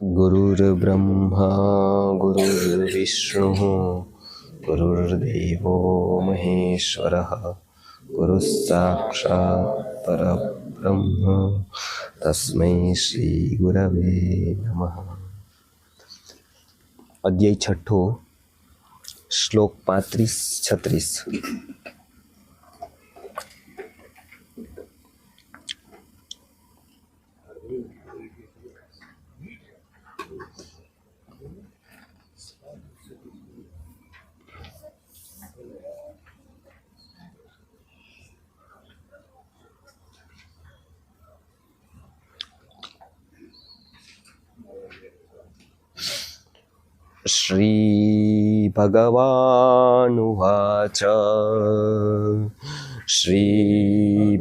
गुरुर्ब्रह्मा गुरुर्विष्णुः गुरुर्देवो महेश्वरः गुरुः साक्षात् परब्रह्म तस्मै श्रीगुरवे नमः। अध्याय छठो श्लोक 35-36। श्री भगवानुवाच श्री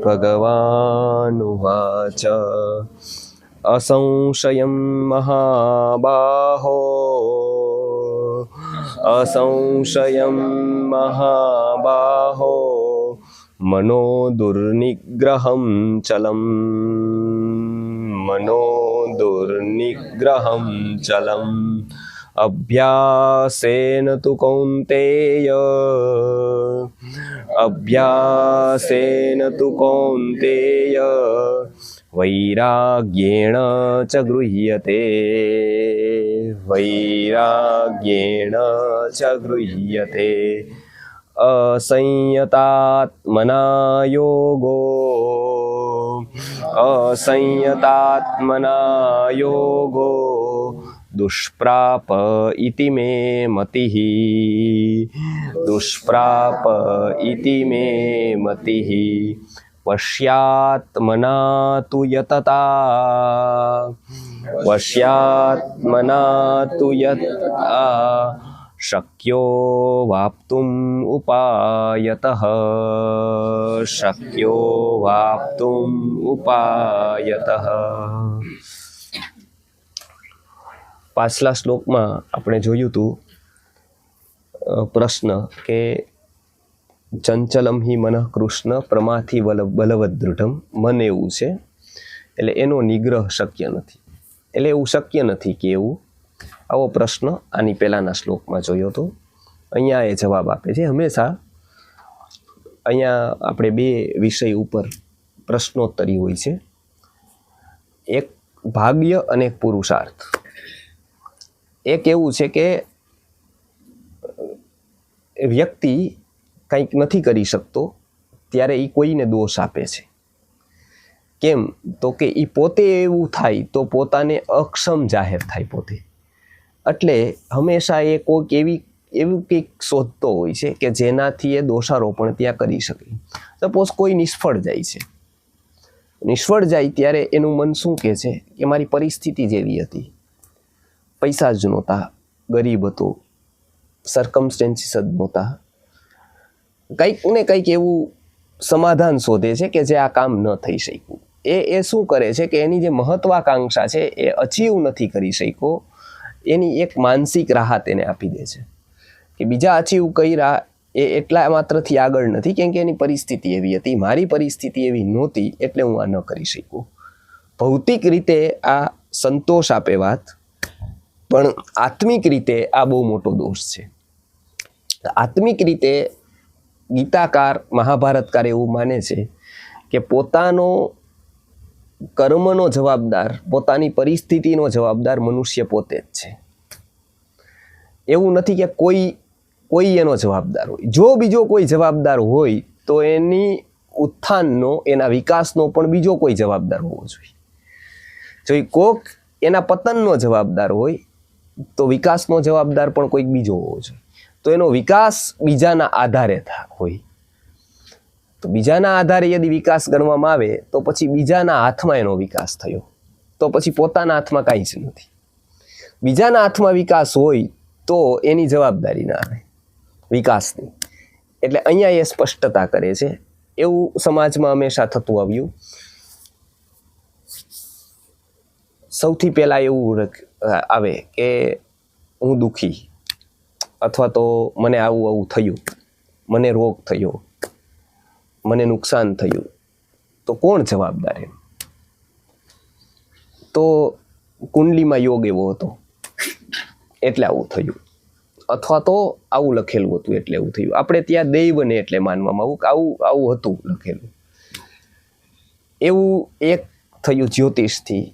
भगवानुवाच असंशयं महाबाहो असंशयं महाबाहो मनो दुर्निग्रहं चलम् मनो दुर्निग्रहं चलम् अभ्यासेन तु कौन्तेय अभ्यासेन तु कौन्तेय वैराग्येण च गृह्यते वैराग्येण च गृह्यते असंयतात्मना योगो असंयतात्मना योगो दुष्प्राप इति मे मतिः दुष्प्राप इति मे मतिः वश्यात्मना तु यतता वश्यात्मना तु यतता शक्यो वाप्तुम् उपायतः शक्यो वाप्तुम् उपायतः। પાછલા શ્લોકમાં આપણે જોયું હતું પ્રશ્ન કે ચંચલમ હિ મનઃ કૃષ્ણ પ્રમાથી બલવદ્દૃઢમ મન એવું છે એટલે એનો નિગ્રહ શક્ય નથી, એટલે એવું શક્ય નથી કે એવું આવો પ્રશ્ન આની પહેલાંના શ્લોકમાં જોયો હતો. અહીંયા એ જવાબ આપે છે. હંમેશા અહીંયા આપણે બે વિષય ઉપર પ્રશ્નોત્તરી હોય છે, એક ભાગ્ય અને એક પુરુષાર્થ. એક એવું છે કે વ્યક્તિ કંઈક નથી કરી શકતો ત્યારે એ કોઈને દોષ આપે છે. કેમ તો કે એ પોતે એવું થાય તો પોતાને અક્ષમ જાહેર થાય પોતે. એટલે હંમેશા એ કોઈક એવું કંઈક શોધતો હોય છે કે જેનાથી એ દોષારોપણ ત્યાં કરી શકે. સપોઝ કોઈ નિષ્ફળ જાય છે, નિષ્ફળ જાય ત્યારે એનું મન શું કહે છે કે મારી પરિસ્થિતિ જેવી હતી, પૈસા જ નહોતા, ગરીબ હતો, સર્કમસ્ટેન્સીસ જ નહોતા, કંઈક ને કંઈક એવું સમાધાન શોધે છે કે જે આ કામ ન થઈ શક્યું. એ શું કરે છે કે એની જે મહત્વાકાંક્ષા છે એ અચીવ નથી કરી શક્યો, એની એક માનસિક રાહત એને આપી દે છે કે બીજા અચીવ કર્યા એ એટલા માત્રથી આગળ નથી કેમ કે એની પરિસ્થિતિ એવી હતી, મારી પરિસ્થિતિ એવી નહોતી એટલે હું આ ન કરી શક્યો. ભૌતિક રીતે આ સંતોષ આપે વાત, પણ આત્મિક રીતે આ બહુ મોટો દોષ છે. આત્મિક રીતે ગીતાકાર મહાભારતકાર એવું માને છે કે પોતાનો કર્મનો જવાબદાર, પોતાની પરિસ્થિતિનો જવાબદાર મનુષ્ય પોતે જ છે. એવું નથી કે કોઈ એનો જવાબદાર હોય. જો બીજો કોઈ જવાબદાર હોય તો એની ઉત્થાનનો, એના વિકાસનો પણ બીજો કોઈ જવાબદાર હોવો જોઈએ. જો કોક એના પતનનો જવાબદાર હોય તો વિકાસનો જવાબદાર પણ કોઈક બીજો હોવો જોઈએ. તો એનો વિકાસ બીજાના આધારે હોય તો બીજાના આધારે યદિ વિકાસ ગણવામાં આવે તો પછી બીજાના હાથમાં એનો વિકાસ થયો, તો પછી પોતાના હાથમાં કાંઈ જ નથી. બીજાના હાથમાં વિકાસ હોય તો એની જવાબદારી ના આવે વિકાસની. એટલે અહીંયા એ સ્પષ્ટતા કરે છે. એવું સમાજમાં હંમેશા થતું આવ્યું. સૌથી પહેલાં એવું આવે કે હું દુઃખી, અથવા તો મને આવું થયું, મને રોગ થયો, મને નુકસાન થયું, તો કોણ જવાબદાર એમ? તો કુંડલીમાં યોગ એવો હતો એટલે આવું થયું, અથવા તો આવું લખેલું હતું એટલે એવું થયું. આપણે ત્યાં દૈવને એટલે માનવામાં આવું હતું લખેલું. એવું એક થયું જ્યોતિષથી.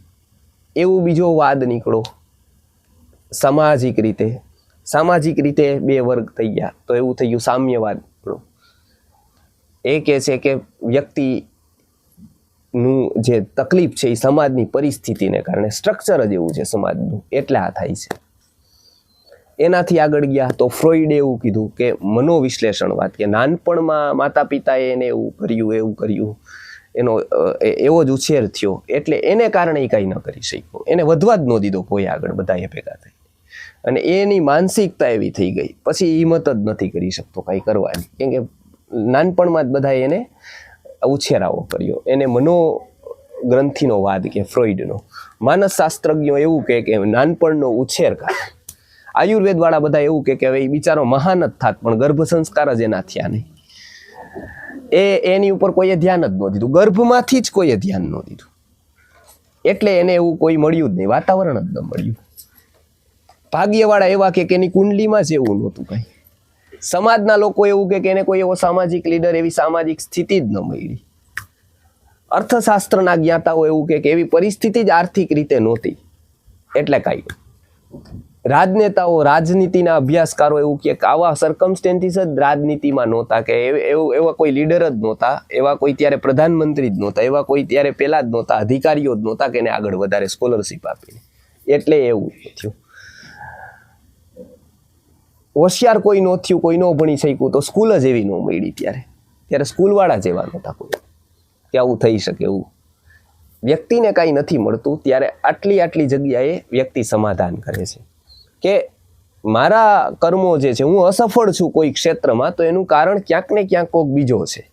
એવું બીજો વાદ નીકળો સામાજિક રીતે 2 વર્ગ થઈ ગયા, તો એવું થયું સામ્યવાદ. એ કહે છે કે વ્યક્તિનું જે તકલીફ છે એ સમાજની પરિસ્થિતિને કારણે, સ્ટ્રક્ચર જ એવું છે સમાજનું, એટલે આ થાય છે. એનાથી આગળ ગયા તો ફ્રોઈડે એવું કીધું કે મનોવિશ્લેષણવાદ, કે નાનપણમાં માતા પિતાએ એને એવું કર્યું, એનો એવો જ ઉછેર થયો એટલે એને કારણે એ કંઈ ન કરી શક્યો, એને વધવા જ ન દીધો કોઈ આગળ, બધાએ ભેગા થઈ, અને એની માનસિકતા એવી થઈ ગઈ, પછી હિંમત જ નથી કરી શકતો કાંઈ કરવાની, કેમ કે નાનપણમાં જ બધાએ એને ઉછેરાવો કર્યો. એને મનોગ્રંથિનો વાદ કે ફ્રોઈડનો. માનસશાસ્ત્રજ્ઞો એવું કે નાનપણનો ઉછેર કાઢે. આયુર્વેદ વાળા બધા એવું કે હવે એ બિચારો મહાન જ થાત, પણ ગર્ભ સંસ્કાર જ એના થયા નહીં. એની ઉપર કોઈએ ધ્યાન જ ન દીધું, ગર્ભમાંથી જ કોઈએ ધ્યાન ન દીધું, એટલે એને એવું કોઈ મળ્યું જ નહીં, વાતાવરણ જ ન મળ્યું. ભાગ્યવાળા એવા કે એની કુંડલીમાં જ એવું નહોતું કંઈ. સમાજના લોકો એવું કે એને કોઈ એવો સામાજિક લીડર, એવી સામાજિક સ્થિતિ જ ન મળી. અર્થશાસ્ત્રના જ્ઞાતાઓ એવું કે એવી પરિસ્થિતિ જ આર્થિક રીતે નહોતી, એટલે કાંઈ. રાજનેતાઓ, રાજનીતિના અભ્યાસકારો એવું કે આવા સર્કમસ્ટેન્સીસ જ રાજનીતિમાં નહોતા, કે એવા કોઈ લીડર જ નહોતા, એવા કોઈ ત્યારે પ્રધાનમંત્રી જ નહોતા, એવા કોઈ ત્યારે પહેલા જ નહોતા, અધિકારીઓ જ નહોતા કે એને આગળ વધારે સ્કોલરશીપ આપીને, એટલે એવું થયું. હોશિયાર કોઈ ન થયું, કોઈ ન ભણી શક્યું, તો સ્કૂલ જ એવી ન મળી. ત્યારે સ્કૂલવાળા જ એવા નહોતા કોઈ કે આવું થઈ શકે. એવું વ્યક્તિને કાંઈ નથી મળતું ત્યારે આટલી જગ્યાએ વ્યક્તિ સમાધાન કરે છે કે મારા કર્મો જે છે, હું અસફળ છું કોઈ ક્ષેત્રમાં, તો એનું કારણ ક્યાંક ને ક્યાંક કોઈક બીજો છે.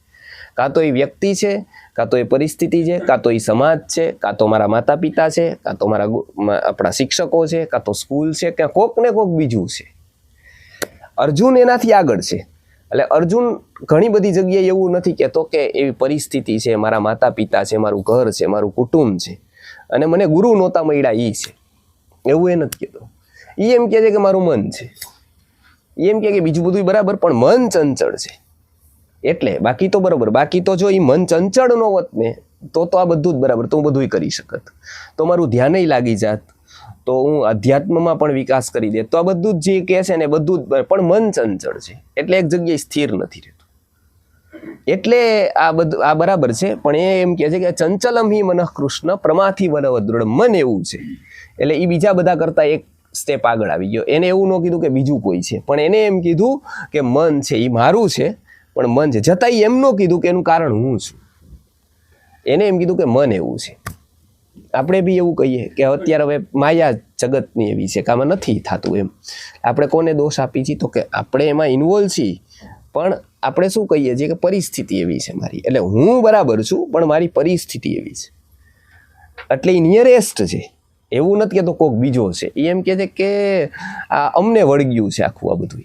કાં તો એ વ્યક્તિ છે, કાં તો એ પરિસ્થિતિ છે, કાં તો એ સમાજ છે, કાં તો મારા માતા પિતા છે, કાં તો આપણા શિક્ષકો છે, કાં તો સ્કૂલ છે, કે કોક ને કોક બીજું છે. અર્જુન એનાથી આગળ છે. એટલે અર્જુન ઘણી બધી જગ્યાએ એવું નથી કહેતો કે એવી પરિસ્થિતિ છે, મારા માતા પિતા છે, મારું ઘર છે, મારું કુટુંબ છે, અને મને ગુરુ નહોતા મળ્યા એ છે, એવું એ નથી કહેતો. એ એમ કહે છે કે મારું મન છે. એ એમ કે બીજું બધું બરાબર, પણ મન ચંચળ છે એટલે. બાકી તો બરાબર. બાકી તો જો એ મન ચંચળ ન હોત ને તો આ બધું જ બરાબર, તો હું બધું કરી શકત, તો મારું ધ્યાન લાગી જાત, તો હું અધ્યાત્મમાં પણ વિકાસ કરી દે, તો આ બધું જ જે કહે છે ને બધું જ, પણ મન ચંચળ છે એટલે એક જગ્યાએ સ્થિર નથી રહેતું. એટલે આ બરાબર છે, પણ એમ કહે છે કે ચંચલમ હિ મનઃ કૃષ્ણ પ્રમાથી વનવદૃઢ. મન એવું છે એટલે એ બીજા બધા કરતા એક સ્ટેપ આગળ આવી ગયો. એને એવું ન કીધું કે બીજું કોઈ છે, પણ એને એમ કીધું કે મન છે એ મારું છે, પણ મન છે, છતાંય એમ ન કીધું કે એનું કારણ હું છું. એને એમ કીધું કે મન એવું છે. આપણે બી એવું કહીએ કે અત્યારે હવે માયા જગતની એવી છે કે આમાં નથી થતું એમ. આપણે કોને દોષ આપી છીએ? તો કે આપણે એમાં ઇન્વોલ્વ છીએ, પણ આપણે શું કહીએ છીએ કે પરિસ્થિતિ એવી છે મારી, એટલે હું બરાબર છું પણ મારી પરિસ્થિતિ એવી છે. એટલે એ નિયરેસ્ટ છે, એવું નથી કહેતો કોક બીજો છે. એ એમ કહે છે કે આ અમને વળગ્યું છે આખું, આ બધું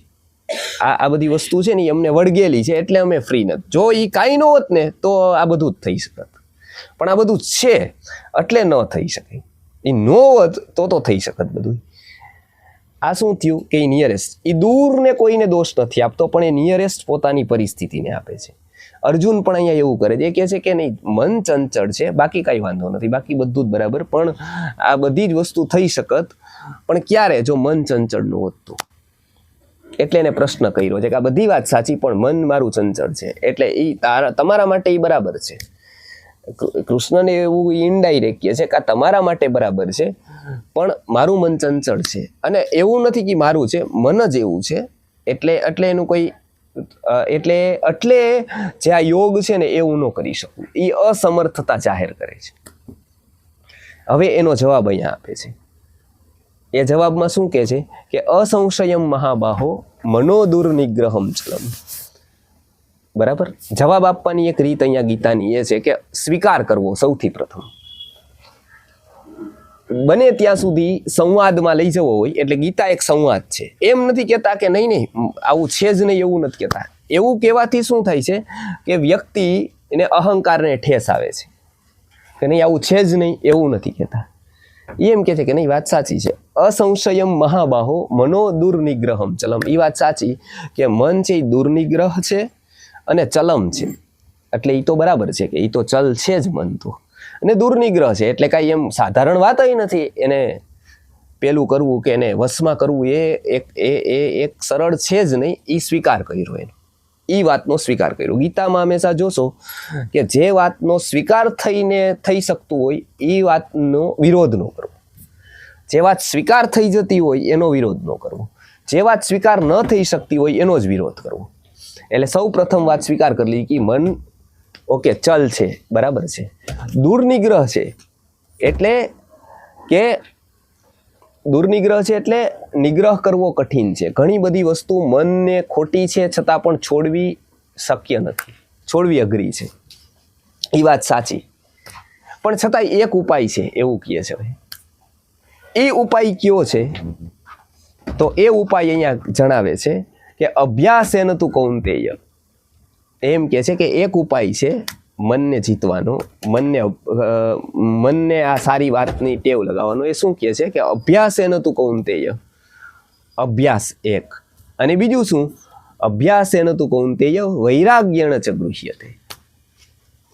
આ બધી વસ્તુ છે ને એ અમને વળગેલી છે, એટલે અમે ફ્રી નથી. જો એ કાંઈ ન હોત ને તો આ બધું જ થઈ શકત, પણ આ બધું છે એટલે ન થઈ શકે. એ ન હોત તો થઈ શકત બધું. આ શું થયું કે એ નિયરેસ્ટ, એ દૂરને કોઈને દોષ નથી આપતો, પણ એ નિયરેસ્ટ પોતાની પરિસ્થિતિને આપે છે. અર્જુન પણ અહીંયા એવું કરે છે, એ કહે છે કે નહીં, મન ચંચળ છે, બાકી કાંઈ વાંધો નથી, બાકી બધું જ બરાબર, પણ આ બધી જ વસ્તુ થઈ શકત, પણ ક્યારે? જો મન ચંચળ ન હોત તો. એટલે એને પ્રશ્ન કર્યો છે કે આ બધી વાત સાચી, પણ મન મારું ચંચળ છે, એટલે એ તમારા માટે એ બરાબર છે. કૃષ્ણને એવું ઇનડાયરેક્ટ કહે છે કે આ તમારા માટે બરાબર છે, પણ મારું મન ચંચળ છે, અને એવું નથી કે મારું છે, મન જ એવું છે, એટલે એનું કોઈ એટલે જે આ યોગ છે ને એવું ન કરી શકું, એ અસમર્થતા જાહેર કરે છે. હવે એનો જવાબ અહીંયા આપે છે. એ જવાબમાં શું કહે છે કે અસંશયમ મહાબાહો મનોદુર્નિગ્રહમ ચલમ. બરાબર. જવાબ આપવાની એક રીત અહીંયા ગીતાની એ છે કે સ્વીકાર કરવો સૌથી પ્રથમ. બને ત્યાં સુધી સંવાદમાં લઈ જવો હોય, એટલે ગીતા એક સંવાદ છે. એમ નથી કહેતા કે નહીં આવું છે જ નહીં, એવું નથી કહેતા. એવું કહેવાથી શું થાય છે કે વ્યક્તિને અહંકારને ઠેસ આવે છે કે નહીં આવું છે જ નહીં, એવું નથી કહેતા. એ એમ કે છે કે નહીં, વાત સાચી છે. અસંશયમ મહાબાહો મનો દુર્નિગ્રહમ ચલમ. એ વાત સાચી કે મન છે એ દુર્નિગ્રહ છે અને ચલમ છે. એટલે એ તો બરાબર છે કે એ તો ચલ છે જ મન તો, અને દુર્નિગ્રહ છે એટલે કાંઈ એમ સાધારણ વાત નથી એને પેલું કરવું કે એને વશમાં કરવું. એ એક સરળ છે જ નહીં. એ સ્વીકાર કર્યો એનો, એ વાતનો સ્વીકાર કર્યો. ગીતામાં હંમેશા જોશો કે જે વાતનો સ્વીકાર થઈને થઈ શકતું હોય એ વાતનો વિરોધ ન કરવો. જે વાત સ્વીકાર થઈ જતી હોય એનો વિરોધ ન કરવો. જે વાત સ્વીકાર ન થઈ શકતી હોય એનો જ વિરોધ કરવો. એટલે સૌ પ્રથમ વાત સ્વીકાર કરી લી કે મન ઓકે ચલ છે, બરાબર છે. દુર્નિગ્રહ છે એટલે કે દુર્નિગ્રહ છે એટલે નિગ્રહ કરવો કઠિન છે. ઘણી બધી વસ્તુ મનને ખોટી છે છતાં પણ છોડવી શક્ય નથી, છોડવી અઘરી છે. એ વાત સાચી, પણ છતાં એક ઉપાય છે એવું કહે છે. એ ઉપાય કયો છે? તો એ ઉપાય અહીંયા જણાવે છે કે અભ્યાસેન તું કૌંતેય. એમ કે છે કે એક ઉપાય છે મનને જીતવાનો, મનને આ સારી વાતની ટેવ લગાવવાનો. એ શું કહે છે કે અભ્યાસેન તું કૌંતેય, અભ્યાસ એક, અને બીજું શું? અભ્યાસેન તું કૌંતેય વૈરાગ્યેણ ચ ગૃહ્યતે.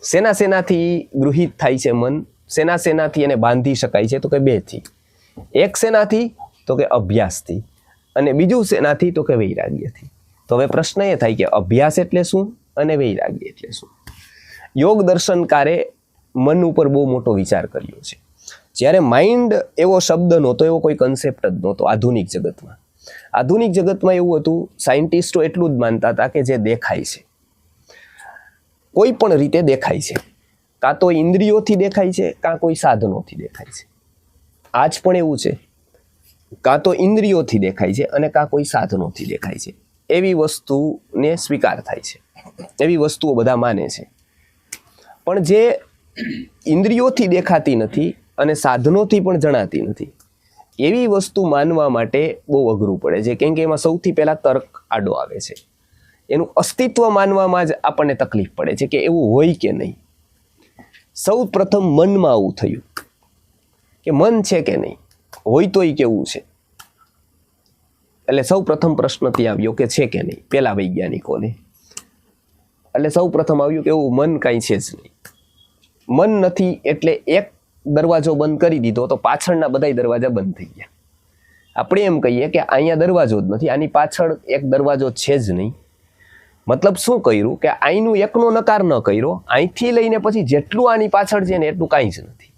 શેનાથી ગૃહિત થાય છે મન? શેનાથી એને બાંધી શકાય છે? તો કે બેથી. એક શેનાથી? તો કે અભ્યાસથી, અને બીજું શેનાથી? તો કે વૈરાગ્યથી. તો હવે પ્રશ્ન એ થાય કે અભ્યાસ એટલે શું અને વૈરાગ્ય એટલે શું? યોગ દર્શનકારે મન ઉપર બહુ મોટો વિચાર કર્યો છે. જ્યારે માઇન્ડ એવો શબ્દ નહોતો, એવો કોઈ કન્સેપ્ટ જ નહોતો આધુનિક જગતમાં. આધુનિક જગતમાં એવું હતું, સાયન્ટિસ્ટો એટલું જ માનતા હતા કે જે દેખાય છે, કોઈ પણ રીતે દેખાય છે, કાં તો ઇન્દ્રિયોથી દેખાય છે, કાં કોઈ સાધનોથી દેખાય છે. આજ પણ એવું છે, કાં તો ઇન્દ્રિયોથી દેખાય છે અને કાં કોઈ સાધનોથી દેખાય છે. એવી વસ્તુને સ્વીકાર થાય છે, એવી વસ્તુઓ બધા માને છે. પણ જે ઇન્દ્રિયોથી દેખાતી નથી અને સાધનોથી પણ જણાતી નથી, એવી વસ્તુ માનવા માટે બહુ અઘરું પડે છે. કેમ કે એમાં સૌથી પહેલાં તર્ક આડો આવે છે. એનું અસ્તિત્વ માનવામાં જ આપણને તકલીફ પડે છે કે એવું હોય કે નહીં. સૌ પ્રથમ મનમાં આવું થયું કે મન છે કે નહીં, હોય તો એ કેવું છે. એટલે સૌ પ્રથમ પ્રશ્ન ત્યાં આવ્યો કે છે કે નહીં, પેલા વૈજ્ઞાનિકોને. એટલે સૌ પ્રથમ આવ્યું કે એવું મન કાંઈ છે જ નહીં. મન નથી એટલે એક દરવાજો બંધ કરી દીધો તો પાછળના બધાય દરવાજા બંધ થઈ ગયા. આપણે એમ કહીએ કે અહીંયા દરવાજો જ નથી, આની પાછળ એક દરવાજો છે જ નહીં. મતલબ શું કર્યું કે અહીંનું એકનો નકાર ન કર્યો, અહીંથી લઈને પછી જેટલું આની પાછળ છે ને એટલું કાંઈ જ નથી.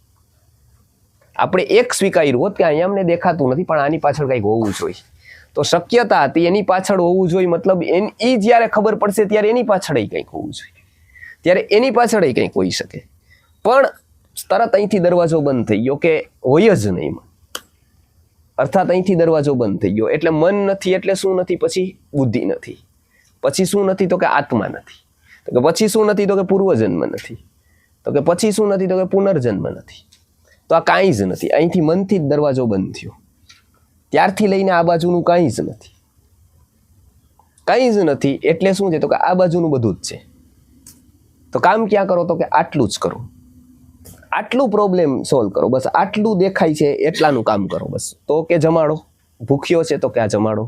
આપણે એક સ્વીકાર્યું હોત કે અહીંયા અમને દેખાતું નથી પણ આની પાછળ કંઈક હોવું જોઈએ, તો શક્યતા હતી એની પાછળ હોવું જોઈએ. મતલબ એ જ્યારે ખબર પડશે ત્યારે એની પાછળ કંઈક હોવું જોઈએ, ત્યારે એની પાછળ કંઈક હોઈ શકે. પણ તરત અહીંથી દરવાજો બંધ થઈ ગયો કે હોય જ નહીં. અર્થાત અહીંથી દરવાજો બંધ થઈ ગયો એટલે મન નથી એટલે શું નથી? પછી બુદ્ધિ નથી. પછી શું નથી? તો કે આત્મા નથી. તો કે પછી શું નથી? તો કે પૂર્વજન્મ નથી. તો કે પછી શું નથી? તો કે પુનર્જન્મ નથી. તો આ કાંઈ જ નથી. અહીંથી મનથી જ દરવાજો બંધ થયો, ત્યારથી લઈને આ બાજુનું કાંઈ જ નથી. કાંઈ જ નથી એટલે શું છે? તો કે આ બાજુનું બધું જ છે. તો કામ ક્યાં કરો? તો કે આટલું જ કરો, આટલું પ્રોબ્લેમ સોલ્વ કરો, બસ આટલું દેખાય છે એટલાનું કામ કરો બસ. તો કે જમાડો, ભૂખ્યો છે તો કે આ જમાડો,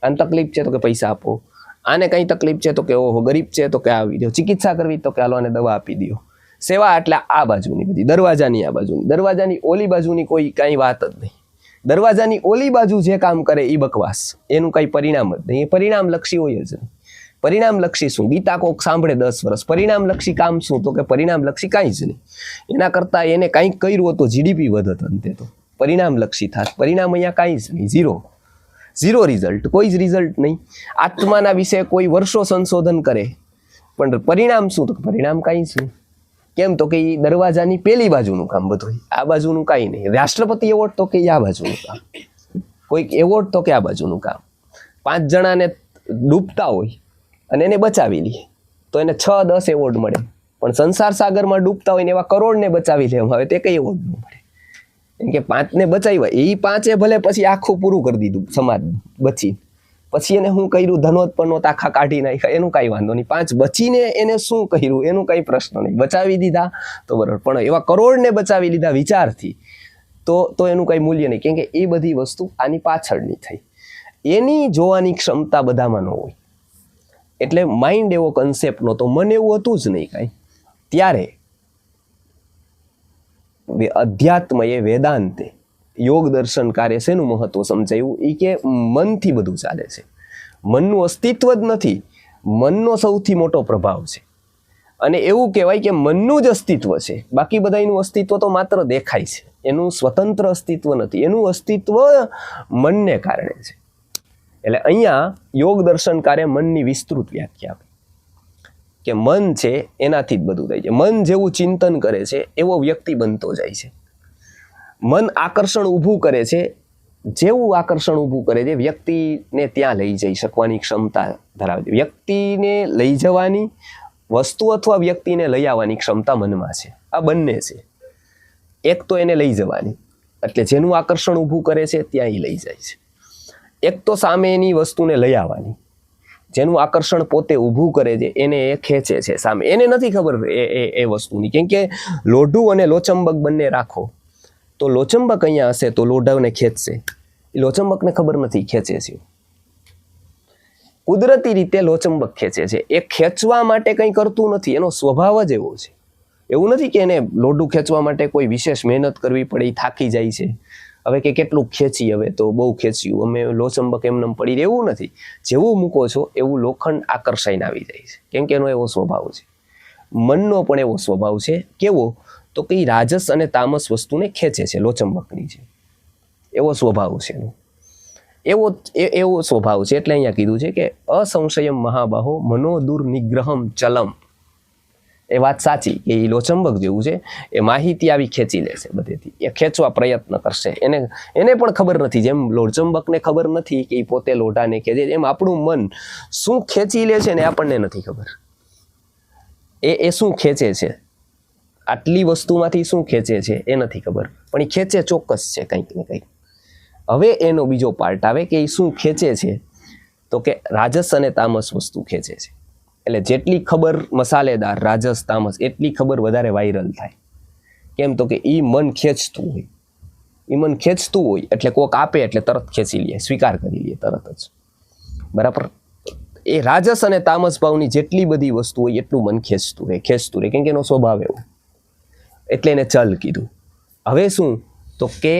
આને તકલીફ છે તો કે પૈસા આપો, આને કંઈ તકલીફ છે તો કે ઓહો ગરીબ છે તો કે આવી દો, ચિકિત્સા કરવી તો કે હાલો આને દવા આપી દો. સેવા એટલે આ બાજુની બધી, દરવાજાની આ બાજુની, દરવાજાની ઓલી બાજુની કોઈ કાંઈ વાત જ નહીં. દરવાજાની ઓલી બાજુ જે કામ કરે એ બકવાસ, એનું કંઈ પરિણામ જ નહીં. એ પરિણામલક્ષી હોય જ નહીં. પરિણામલક્ષી શું? ગીતા કોક સાંભળે 10 વર્ષ, પરિણામલક્ષી કામ શું? તો કે પરિણામલક્ષી કાંઈ જ નહીં. એના કરતાં એને કંઈક કર્યું તો જીડીપી વધત અંતે તો પરિણામલક્ષી થાત. પરિણામ અહીંયા કાંઈ જ નહીં, ઝીરો રિઝલ્ટ, કોઈ જ રિઝલ્ટ નહીં. આત્માના વિશે કોઈ વર્ષો સંશોધન કરે પણ પરિણામ શું? તો પરિણામ કાંઈ જ નહીં. કેમ? તો કે એ દરવાજાની પેલી બાજુનું કામ બધું, આ બાજુનું કાંઈ નહીં. રાષ્ટ્રપતિ એવોર્ડ તો કે આ બાજુનું કામ, કોઈક એવોર્ડ તો કે આ બાજુનું કામ. 5 જણાને ડૂબતા હોય અને એને બચાવી લે તો એને 6-10 એવોર્ડ મળે, પણ સંસાર સાગરમાં ડૂબતા હોય ને એવા કરોડને બચાવી લેવામાં આવે તે કઈ એવોર્ડ ન મળે. કેમ કે 5ને બચાવ્યા, એ 5એ ભલે પછી આખું પૂરું કરી દીધું સમાજ બચી, પછી એને શું કર્યું? ધનોત્પન્નો આખા કાઢી નાખ્યા, એનું કાંઈ વાંધો નહીં. 5 બચીને એને શું કર્યું એનું કાંઈ પ્રશ્ન નહીં, બચાવી દીધા તો બરાબર. પણ એવા કરોડને બચાવી લીધા વિચારથી, તો એનું કંઈ મૂલ્ય નહીં, કેમ કે એ બધી વસ્તુ આની પાછળની થઈ, એની જોવાની ક્ષમતા બધામાં ન હોય. એટલે માઇન્ડ એવો કન્સેપ્ટ નહોતો, મન એવું હતું જ નહીં કાંઈ. ત્યારે અધ્યાત્મએ વેદાંતે યોગ દર્શનકારે શેનું મહત્વ સમજાયું, એ કે મનથી બધું ચાલે છે, મનનું અસ્તિત્વ જ નથી, મનનો સૌથી મોટો પ્રભાવ છે. અને એવું કહેવાય કે મનનું જ અસ્તિત્વ છે, બાકી બધાનું અસ્તિત્વ તો માત્ર દેખાય છે, એનું સ્વતંત્ર અસ્તિત્વ નથી, એનું અસ્તિત્વ મનને કારણે છે. એટલે અહીંયા યોગ દર્શનકારે મનની વિસ્તૃત વ્યાખ્યા આપી કે મન છે એનાથી જ બધું થાય છે. મન જેવું ચિંતન કરે છે એવો વ્યક્તિ બનતો જાય છે. મન આકર્ષણ ઊભું કરે છે, જેવું આકર્ષણ ઊભું કરે છે વ્યક્તિને ત્યાં લઈ જઈ શકવાની ક્ષમતા ધરાવે છે. વ્યક્તિને લઈ જવાની, વસ્તુ અથવા વ્યક્તિને લઈ આવવાની ક્ષમતા મનમાં છે. આ બંને છે. એક તો એને લઈ જવાની, એટલે જેનું આકર્ષણ ઊભું કરે છે ત્યાં એ લઈ જાય છે. એક તો સામેની વસ્તુને લઈ આવવાની, જેનું આકર્ષણ પોતે ઊભું કરે છે એને એ ખેંચે છે સામે. એને નથી ખબર એ વસ્તુની, કેમ કે લોઢું અને લોચંબક બંને રાખો તો લોચંબક અહીંયા હશે તો લોઢાને ખેંચશે, એ લોચંબકને ખબર નથી ખેંચે છે. કુદરતી રીતે લોચંબક ખેંચે છે, એ ખેંચવા માટે કંઈ કરતું નથી, એનો સ્વભાવ જ એવો છે. એવું નથી કે એને લોઢું ખેંચવા માટે કોઈ વિશેષ મહેનત કરવી પડે, થાકી જાય છે, હવે કે કેટલું ખેંચી, હવે તો બહુ ખેંચ્યું, અમે લોચંબક એમને પડી રહેવું નથી. જેવું મૂકો છો એવું લોખંડ આકર્ષાઈને આવી જાય છે, કેમ કે એનો એવો સ્વભાવ છે. મનનો પણ એવો સ્વભાવ છે. કેવો? તો કે રાજસ અને તામસ વસ્તુને ખેંચે છે, લોચંબકની છે, એવો સ્વભાવ છે એનો. એવો સ્વભાવ છે. એટલે અહીંયા કીધું છે કે અસંશયમ મહાબાહો મનો દુર્નિગ્રહમ ચલમ. એ વાત સાચી કે એ લોચંબક જેવું છે, એ માહિતી આવી ખેંચી લેશે બધેથી, એ ખેંચવા પ્રયત્ન કરશે. એને પણ ખબર નથી, જેમ લોચંબકને ખબર નથી કે એ પોતે લોઢાને ખેંચે, એમ આપણું મન શું ખેંચી લે છે ને આપણને નથી ખબર. એ શું ખેંચે છે, આટલી વસ્તુમાંથી શું ખેંચે છે એ નથી ખબર, પણ એ ખેંચે ચોક્કસ છે કંઈક ને કંઈક. હવે એનો બીજો પાર્ટ આવે કે એ શું ખેંચે છે, તો કે રાજસ અને તામસ વસ્તુ ખેંચે છે. એટલે જેટલી ખબર મસાલેદાર, રાજસ, તામસ, એટલી ખબર વધારે વાયરલ થાય. કેમ? તો કે એ મન ખેંચતું હોય, એ મન ખેંચતું હોય એટલે કોક આપે એટલે તરત ખેંચી લે, સ્વીકાર કરી લે તરત જ. બરાબર? એ રાજસ અને તામસ ભાવની જેટલી બધી વસ્તુ હોય એટલું મન ખેંચતું રહે, કેમ કે એનો સ્વભાવ એવો. એટલે એને ચલ કીધું. હવે શું? તો કે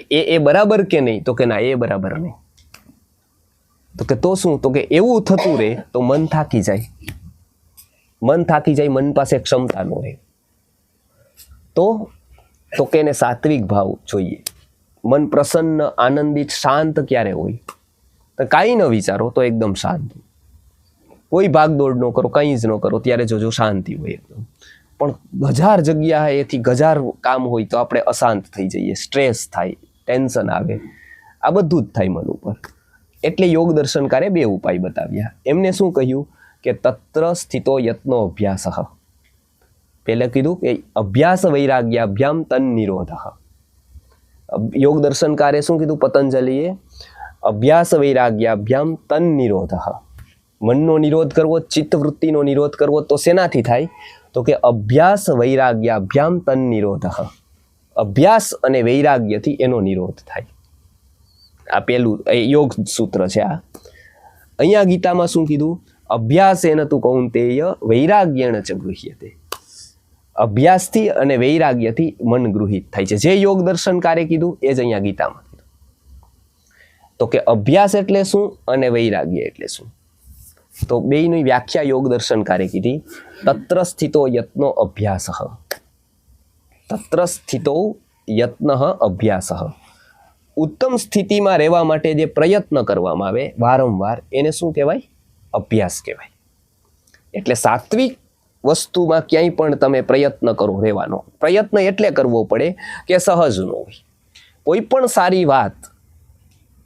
એ બરાબર કે નહીં? તો કે ના, એ બરાબર નહીં. તો કે તો શું? તો કે એવું થતું રહે તો મન થાકી જાય. મન પાસે ક્ષમતા ન રહે. તો કે એને સાત્વિક ભાવ જોઈએ. મન પ્રસન્ન, આનંદિત, શાંત ક્યારે હોય? તો કાંઈ ન વિચારો તો એકદમ શાંત, કોઈ ભાગદોડ ન કરો, કંઈ જ ન કરો, ત્યારે જોજો શાંતિ હોય એકદમ. પણ હજાર જગ્યાએથી હજાર કામ હોય તો આપણે અશાંત થઈ જઈએ, સ્ટ્રેસ થાય, ટેન્શન આવે, આ બધું જ થાય મન ઉપર. એટલે યોગ દર્શનકારે બે ઉપાય બતાવ્યા. એમને શું કહ્યું કે તત્ર સ્થિતો યત્નો અભ્યાસ. પહેલે કીધું કે અભ્યાસ વૈરાગ્યાભ્યામ તન નિરોધ. યોગ દર્શનકારે શું કીધું? પતંજલિએ અભ્યાસ વૈરાગ્યાભ્યામ તન નિરોધ. મનનો નિરોધ કરવો, ચિત્તવૃત્તિનો નિરોધ કરવો તો શેનાથી થાય? તો કે અભ્યાસ વૈરાગ્યાભ્યામ તન નિરોધ. અભ્યાસ અને વૈરાગ્યથી એનો નિરોધ થાય. આ પેલું યોગ સૂત્ર છે. આ અહીંયા ગીતામાં શું કીધું? અભ્યાસેન તુ કૌંતેય વૈરાગ્યેણ ચ ગૃહ્યતે. અભ્યાસથી અને વૈરાગ્યથી મન ગૃહિત થાય છે. જે યોગ દર્શનકારે કીધું એ જ અહીંયા ગીતામાં કીધું. તો કે અભ્યાસ એટલે શું અને વૈરાગ્ય એટલે શું? તો બેયની વ્યાખ્યા યોગ દર્શનકારે કીધી. તત્ર સ્થિતો યત્નો અભ્યાસ. તત્ર સ્થિતો યત્ન અભ્યાસ. ઉત્તમ સ્થિતિમાં રહેવા માટે જે પ્રયત્ન કરવામાં આવે વારંવાર એને શું કહેવાય? અભ્યાસ કહેવાય. એટલે સાત્વિક વસ્તુમાં ક્યાંય પણ તમે પ્રયત્ન કરો રહેવાનો. પ્રયત્ન એટલે કરવો પડે કે સહજ ન હોય. કોઈ પણ સારી વાત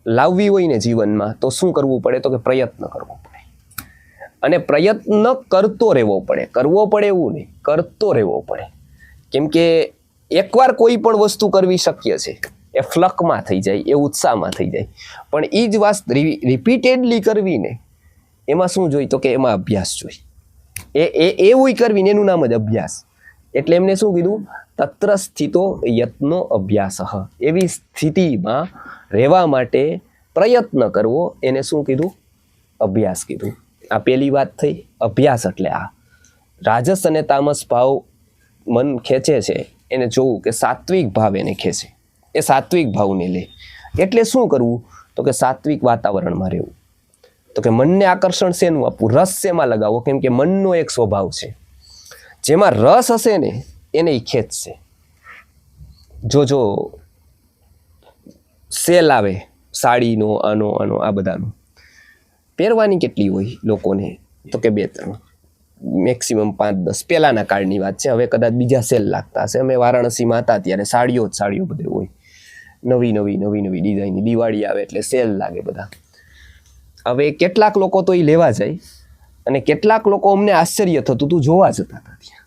લાવવી હોય ને જીવનમાં તો શું કરવું પડે? તો કે પ્રયત્ન કરવો પડે. અને પ્રયત્ન કરતો રહેવો પડે. કરવો પડે એવું નહીં, કરતો રહેવો પડે. કેમ કે એકવાર કોઈ પણ વસ્તુ કરવી શક્ય છે, એ ફ્લકમાં થઈ જાય, એ ઉત્સાહમાં થઈ જાય, પણ એ જ વાત રિપીટેડલી કરવી ને એમાં શું જોઈએ? તો કે એમાં અભ્યાસ જોઈએ. એવું કરવી ને એનું નામ જ અભ્યાસ. એટલે એમને શું કીધું? તત્ર સ્થિતો યત્નો અભ્યાસ. એવી સ્થિતિમાં રહેવા માટે પ્રયત્ન કરવો, એને શું કીધું? અભ્યાસ કીધું. આ પહેલી વાત થઈ. અભ્યાસ એટલે આ રાજસ અને તામસ ભાવ મન ખેંચે છે, એને જોવું કે સાત્વિક ભાવ એને ખેંચે, એ સાત્વિક ભાવને લે. એટલે શું કરવું? તો કે સાત્વિક વાતાવરણમાં રહેવું. તો કે મનને આકર્ષણ શેનું આપવું? રસ શેમાં લગાવો? કેમ કે મનનો એક સ્વભાવ છે, જેમાં રસ હશે ને એને ઈ ખેંચશે. જો સેલ આવે સાડીનો, આનો આ બધાનો, પહેરવાની કેટલી હોય લોકોને? તો કે 2-3, મેક્સિમમ 5-10. પહેલાના કાળની વાત છે, હવે કદાચ બીજા સેલ લાગતા હશે. અમે વારાણસીમાં હતા ત્યારે સાડીઓ બધે હોય, નવી ડિઝાઇનની. દિવાળી આવે એટલે સેલ લાગે બધા. હવે કેટલાક લોકો તો એ લેવા જાય, અને કેટલાક લોકો અમને આશ્ચર્ય થતું તું, જોવા જતા હતા ત્યાં.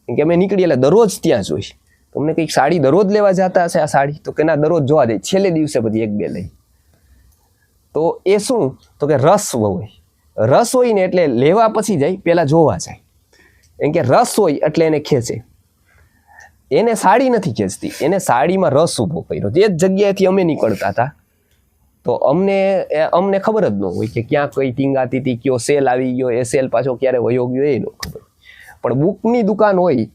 કેમ કે અમે નીકળી એટલે દરરોજ ત્યાં જોઈ. તમને કંઈક સાડી દરરોજ લેવા જતા હશે આ સાડી? તો કે ના, દરરોજ જોવા જાય, છેલ્લે દિવસે બધી 1-2 લઈ. તો એ શું? તો કે રસ હોય. રસ હોય ને એટલે લેવા પછી જાય, પહેલાં જોવા જાય. એમ કે રસ હોય એટલે એને ખેંચે. એને સાડી નથી ખેંચતી, એને સાડીમાં રસ ઊભો કર્યો. જે જગ્યાએથી અમે નીકળતા હતા, તો અમને ખબર જ ન હોય કે ક્યાં કઈ ટીંગાતી હતી, કયો સેલ આવી ગયો, એ સેલ પાછો ક્યારે વયો ગયો એ ન ખબર. પણ બુકની દુકાન હોય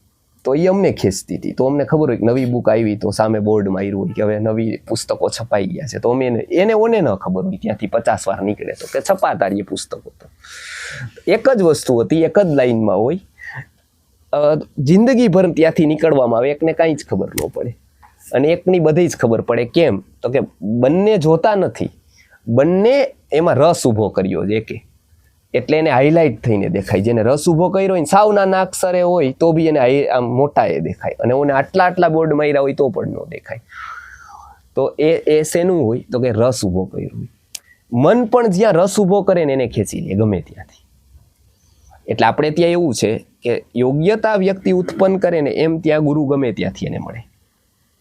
તો એ અમને ખેંચતી હતી. તો અમને ખબર હોય કે નવી બુક આવી, તો સામે બોર્ડ માર્યું હોય કે હવે નવી પુસ્તકો છપાઈ ગયા છે. તો અમે ઓને ન ખબર હોય, ત્યાંથી 50 વાર નીકળે તો કે છપાતા રહીએ પુસ્તકો. તો એક જ વસ્તુ હતી, એક જ લાઈનમાં હોય, જિંદગીભર ત્યાંથી નીકળવામાં આવે, એકને કાંઈ જ ખબર ન પડે. અને એકની બધી જ ખબર પડે. કેમ? તો કે બંને જોતા નથી, બંને એમાં રસ ઊભો કર્યો છે એકે, એટલે એને હાઇલાઇટ થઈને દેખાય. જેને રસ ઊભો કર્યો હોય, સાવ નાના અક્ષરે હોય તો બી એને આમ મોટા એ દેખાય, અને ઓને આટલા બોર્ડ માર્યા હોય તો પણ ન દેખાય. તો એ શેનું હોય? તો કે રસ ઊભો કર્યો હોય. મન પણ જ્યાં રસ ઊભો કરે ને એને ખેંચી લે, ગમે ત્યાંથી. એટલે આપણે ત્યાં એવું છે કે યોગ્યતા વ્યક્તિ ઉત્પન્ન કરે ને, એમ ત્યાં ગુરુ ગમે ત્યાંથી એને મળે.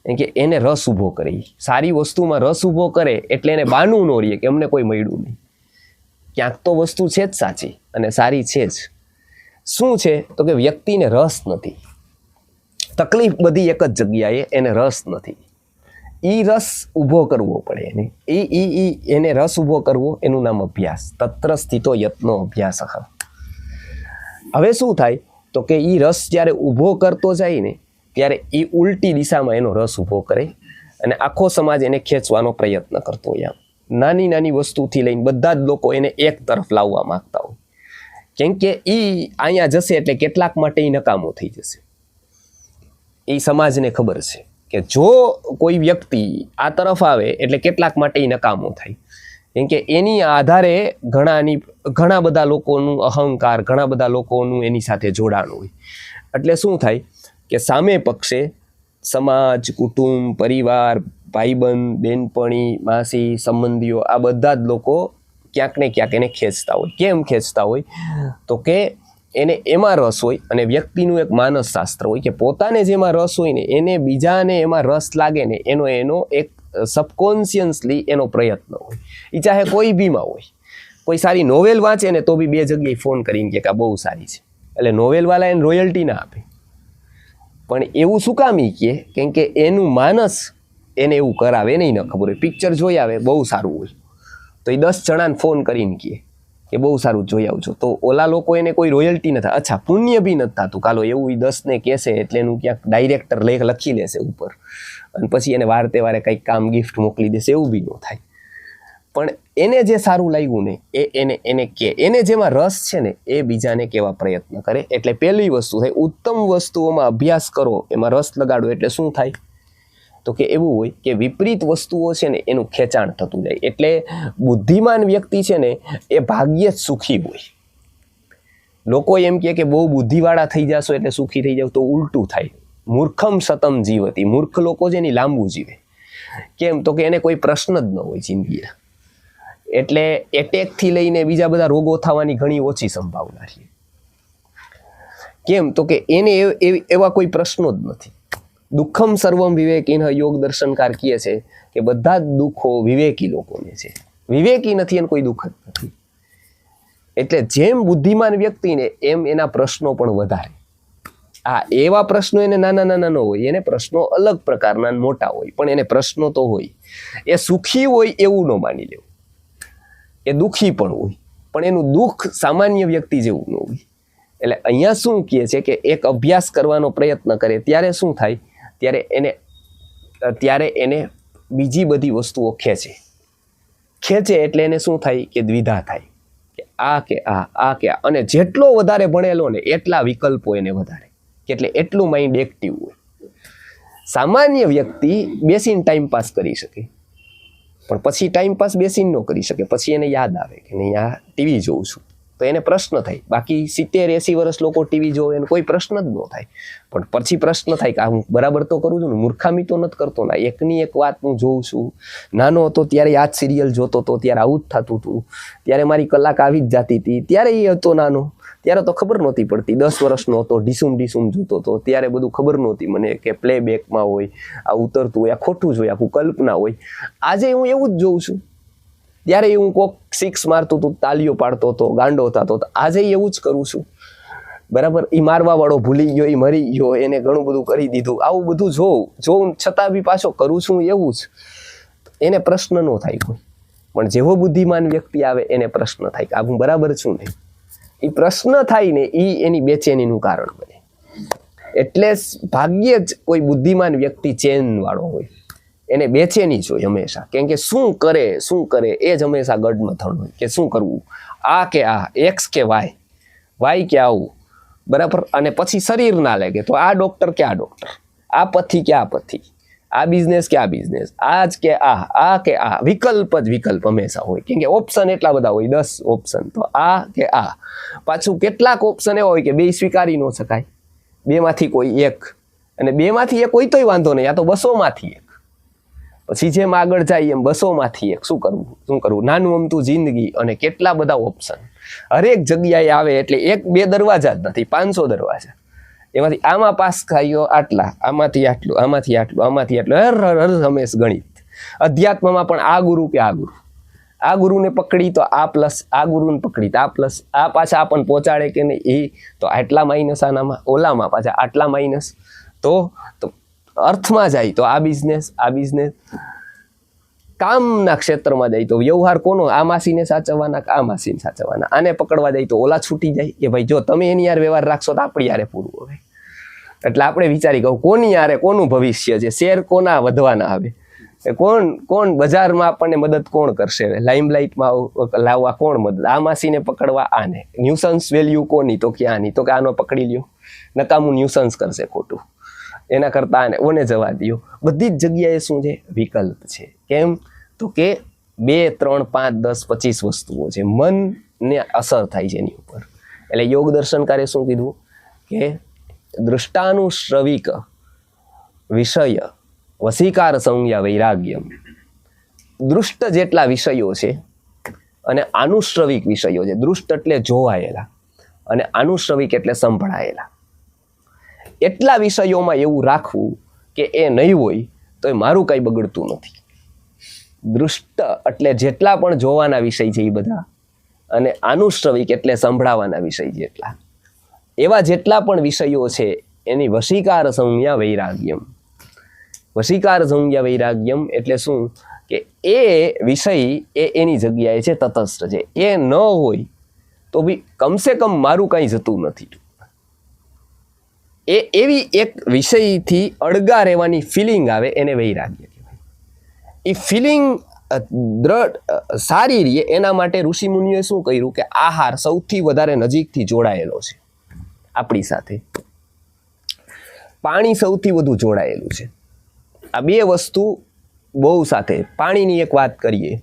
કેમ કે એને રસ ઊભો કરે, સારી વસ્તુમાં રસ ઊભો કરે એટલે એને બાનું ન રહીએ કે અમને કોઈ મળ્યું નહીં. ક્યાંક તો વસ્તુ છે જ સાચી અને સારી છે જ. શું છે? તો કે વ્યક્તિને રસ નથી. તકલીફ બધી એક જ જગ્યાએ, એને રસ નથી. ઈ રસ ઊભો કરવો પડે એને. એને રસ ઊભો કરવો, એનું નામ અભ્યાસ. તત્ર સ્થિતો યત્નો અભ્યાસ. હવે શું થાય? તો કે ઈ રસ જ્યારે ઊભો કરતો જાય ને, ત્યારે એ ઉલટી દિશામાં એનો રસ ઊભો કરે, અને આખો સમાજ એને ખેંચવાનો પ્રયત્ન કરતો હોય. નાની વસ્તુથી લઈને બધા જ લોકો એને એક તરફ લાવવા માંગતા હોય. કેમ કે એ અહીંયા જશે એટલે કેટલાક માટે એ નકામો થઈ જશે. એ સમાજને ખબર છે કે જો કોઈ વ્યક્તિ આ તરફ આવે એટલે કેટલાક માટે એ નકામો થાય. કેમ કે એની આધારે ઘણા બધા લોકોનું અહંકાર, ઘણા બધા લોકોનું એની સાથે જોડાણ હોય. એટલે શું થાય કે સામે પક્ષે સમાજ, કુટુંબ, પરિવાર, ભાઈબંધ, બેનપણી, માસી, સંબંધીઓ, આ બધા જ લોકો ક્યાંક ને ક્યાંક એને ખેંચતા હોય. કેમ ખેંચતા હોય? તો કે એને એમાં રસ હોય, અને વ્યક્તિનું એક માનસ શાસ્ત્ર હોય કે પોતાને જેમાં રસ હોય ને, એને બીજાને એમાં રસ લાગે ને, એનો એક સબકોન્શિયસલી એનો પ્રયત્ન હોય. એ ચાહે કોઈ બીમાં હોય. કોઈ સારી નોવેલ વાંચે ને તો બી 2 જગ્યાએ ફોન કરીને કે આ બહુ સારી છે, એટલે નોવેલવાળા એને રોયલ્ટી ના આપે. પણ એવું શું કામ ઈ કહે? કેમ કે એનું માનસ એને એવું કરાવે, એને ન ખબર હોય. પિક્ચર જોઈ આવે, બહુ સારું હોય, તો એ 10 જણાને ફોન કરીને કહે કે બહુ સારું જોઈ આવજો. તો ઓલા લોકો એને કોઈ રોયલ્ટી નથી. અચ્છા, પુણ્ય બી નથી થતું. કાલો એવું એ 10 ને કહેશે એટલે એનું ક્યાંક ડાયરેક્ટર લખી લેશે ઉપર, અને પછી એને વાર તહેવારે કંઈક કામ ગિફ્ટ મોકલી દેશે, એવું બી ન થાય. પણ એને જે સારું લાગ્યું ને એને કે, એને જેમાં રસ છે ને એ બીજાને કેવા પ્રયત્ન કરે. એટલે પહેલી વસ્તુ થાય, ઉત્તમ વસ્તુઓમાં અભ્યાસ કરો, એમાં રસ લગાડો. એટલે શું થાય? તો કે એવું હોય કે વિપરીત વસ્તુઓ છે ને એનું ખેંચાણ થતું જાય. એટલે બુદ્ધિમાન વ્યક્તિ છે ને એ ભાગ્યે જ સુખી હોય. લોકો એમ કહે કે બહુ બુદ્ધિવાળા થઈ જશો એટલે સુખી થઈ જાવ, તો ઉલટું થાય. મૂર્ખમ સતમ જીવતી. મૂર્ખ લોકો છે ને લાંબુ જીવે. કેમ? તો કે એને કોઈ પ્રશ્ન જ ન હોય જિંદગીના. એટલે એટેકથી લઈને બીજા બધા રોગો થવાની ઘણી ઓછી સંભાવના છે. કેમ? તો કે એને એવા કોઈ પ્રશ્નો જ નથી. દુઃખમ સર્વમ વિવેકીન, યોગ દર્શનકાર કહે છે કે બધા જ દુઃખો વિવેકી લોકોને છે. વિવેકી નથી એને કોઈ દુઃખ જ નથી. એટલે જેમ બુદ્ધિમાન વ્યક્તિને એમ એના પ્રશ્નો પણ વધારે. હા, એવા પ્રશ્નો એને નાના નાના ન હોય, એને પ્રશ્નો અલગ પ્રકારના મોટા હોય, પણ એને પ્રશ્નો તો હોય. એ સુખી હોય એવું ન માની લેવું, એ દુઃખી પણ હોય, પણ એનું દુઃખ સામાન્ય વ્યક્તિ જેવું ન હોય. એટલે અહીંયા શું કહે છે કે એક અભ્યાસ કરવાનો પ્રયત્ન કરે ત્યારે શું થાય, ત્યારે એને બીજી બધી વસ્તુઓ ખેંચે એટલે એને શું થાય કે દ્વિધા થાય કે આ કે આ કે આ. અને જેટલો વધારે ભણેલો ને એટલા વિકલ્પો એને વધારે, એટલે એટલું માઇન્ડ એક્ટિવ હોય. સામાન્ય વ્યક્તિ બેસીને ટાઈમ પાસ કરી શકે, પણ પછી ટાઈમ પાસ બેસીને ન કરી શકે. પછી એને યાદ આવે કે નહીં આ ટીવી જોઉં છું, તો એને પ્રશ્ન થાય. બાકી 70-80 વર્ષ લોકો ટીવી જોવે એને કોઈ પ્રશ્ન જ ન થાય, પણ પછી પ્રશ્ન થાય કે આ હું બરાબર તો કરું છું ને, મૂર્ખામી તો નથી કરતો ના. એકની એક વાત હું જોઉં છું. નાનો હતો ત્યારે આ જ સિરિયલ જોતો હતો, ત્યારે આવું જ થતું હતું, ત્યારે મારી કલાક આવી જ જતી હતી. ત્યારે એ હતો નાનો, ત્યારે તો ખબર નહોતી પડતી. 10 વર્ષનો હતો, ડીસુમ જોતો હતો, ત્યારે બધું ખબર નહોતી મને કે પ્લેબેકમાં હોય, આ ઉતરતું હોય, આ ખોટું જ હોય, આખું કલ્પના હોય. આજે હું એવું જ જોઉં છું. ત્યારે હું કોક 6 મારતું હતું, તાલીઓ પાડતો હતો, ગાંડો થતો હતો. આજે એવું જ કરું છું, બરાબર. એ મારવા વાળો ભૂલી ગયો, એ મરી ગયો, એને ઘણું બધું કરી દીધું. આવું બધું જોઉં છતાં બી પાછો કરું છું એવું જ. એને પ્રશ્ન ન થાય કોઈ, પણ જેવો બુદ્ધિમાન વ્યક્તિ આવે એને પ્રશ્ન થાય કે આ હું બરાબર છું ને. એ પ્રશ્ન થાય ને એ એની બેચેનીનું કારણ બને. એટલે ભાગ્યે જ કોઈ બુદ્ધિમાન વ્યક્તિ ચેન વાળો હોય, એને બેચેની જ હોય હંમેશા. કેમ કે શું કરે એ જ હંમેશા ગડમથણ હોય કે શું કરવું, આ કે આ, એક્સ કે વાય કે આવું, બરાબર. અને પછી શરીર ના લાગે તો આ ડોક્ટર કે આ ડોક્ટર, આ પથ્થી કે આ પથ્થી, આ બિઝનેસ કે આ બિઝનેસ, આજ કે આ કે આ. વિકલ્પ જ વિકલ્પ હંમેશા હોય, કેમ કે ઓપ્શન એટલા બધા હોય, 10 ઓપ્શન. તો આ કે આ, પાછું કેટલાક ઓપ્શન એવા હોય કે બે સ્વીકારી ન શકાય, બેમાંથી કોઈ એક. અને બેમાંથી એક હોય તોય વાંધો નહીં, આ તો 200માંથી એક. પછી જેમ આગળ જાય એમ 200માંથી એક. શું કરવું, નાનું અમતું જિંદગી અને કેટલા બધા ઓપ્શન હરેક જગ્યાએ આવે. એટલે 1-2 દરવાજા જ નથી, 500 દરવાજા. એમાંથી આમાં પાસ થયો આટલા, આમાંથી આટલું, આમાંથી આટલું, આમાંથી આટલું, હર હંમેશ ગણિત. અધ્યાત્મમાં પણ આ ગુરુ કે આ ગુરુ, આ ગુરુને પકડી તો આ પ્લસ, આ ગુરુને પકડી તો આ પ્લસ, આ પાછા આપણને પહોંચાડે કે નહીં એ તો આટલા માઇનસ, આનામાં ઓલામાં પાછા આટલા માઇનસ. તો અર્થમાં જાય તો આ બિઝનેસ, કામના ક્ષેત્રમાં જાય તો વ્યવહાર કોનો, આ માસીને સાચવવાના, આ માસીને સાચવવાના. આને પકડવા જાય તો ઓલા છૂટી જાય કે ભાઈ જો તમે એની યાર વ્યવહાર રાખશો તો આપણી યારે પૂરું હવે. એટલે આપણે વિચારી કહું કોની યારે કોનું ભવિષ્ય છે, શેર કોના વધવાના આવે, કોણ બજારમાં આપણને મદદ કોણ કરશે, લાઇમલાઇટમાં લાવવા કોણ મદદ, આ માસીને પકડવા આને. ન્યુસન્સ વેલ્યુ કોની, તો કે આની, તો કે આનો પકડી લ્યો, નકામું ન્યુસન્સ કરશે ખોટું, એના કરતાં આને ઓને જવા દો. બધી જ જગ્યાએ શું છે, વિકલ્પ છે. કેમ તો કે 2, 3, 5, 10, 25 વસ્તુઓ છે, મનને અસર થાય છે એની ઉપર. એટલે યોગ દર્શનકારે શું કીધું કે દૃષ્ટાનુશ્રવિક વિષય વસીકાર સંજ્ઞા વૈરાગ્યમ. દૃષ્ટ જેટલા વિષયો છે અને આનુશ્રવિક વિષયો છે. દૃષ્ટ એટલે જોવાયેલા અને આનુશ્રવિક એટલે સંભળાયેલા. એટલા વિષયોમાં એવું રાખવું કે એ નહીં હોય તો એ મારું કંઈ બગડતું નથી. દૃષ્ટ એટલે જેટલા પણ જોવાના વિષય છે એ બધા, અને આનુશ્રવિક એટલે સંભળાવાના વિષય જેટલા, એવા જેટલા પણ વિષયો છે એની વશીકાર સંજ્ઞા વૈરાગ્યમ. વશીકાર સંજ્ઞા વૈરાગ્યમ એટલે શું કે એ વિષય એની જગ્યાએ છે, તટસ્થ છે. એ ન હોય તો બી કમસે કમ મારું કાંઈ જતું નથી. એ એવી એક વિષયથી અળગા રહેવાની ફિલિંગ આવે એને વૈરાગ્ય કહેવાય. એ ફિલિંગ સારી રહે એના માટે ઋષિમુનિઓએ શું કર્યું કે આહાર સૌથી વધારે નજીકથી જોડાયેલો છે આપણી સાથે, પાણી સૌથી વધુ જોડાયેલું છે. આ 2 વસ્તુ બહુ સાથે. પાણીની એક વાત કરીએ,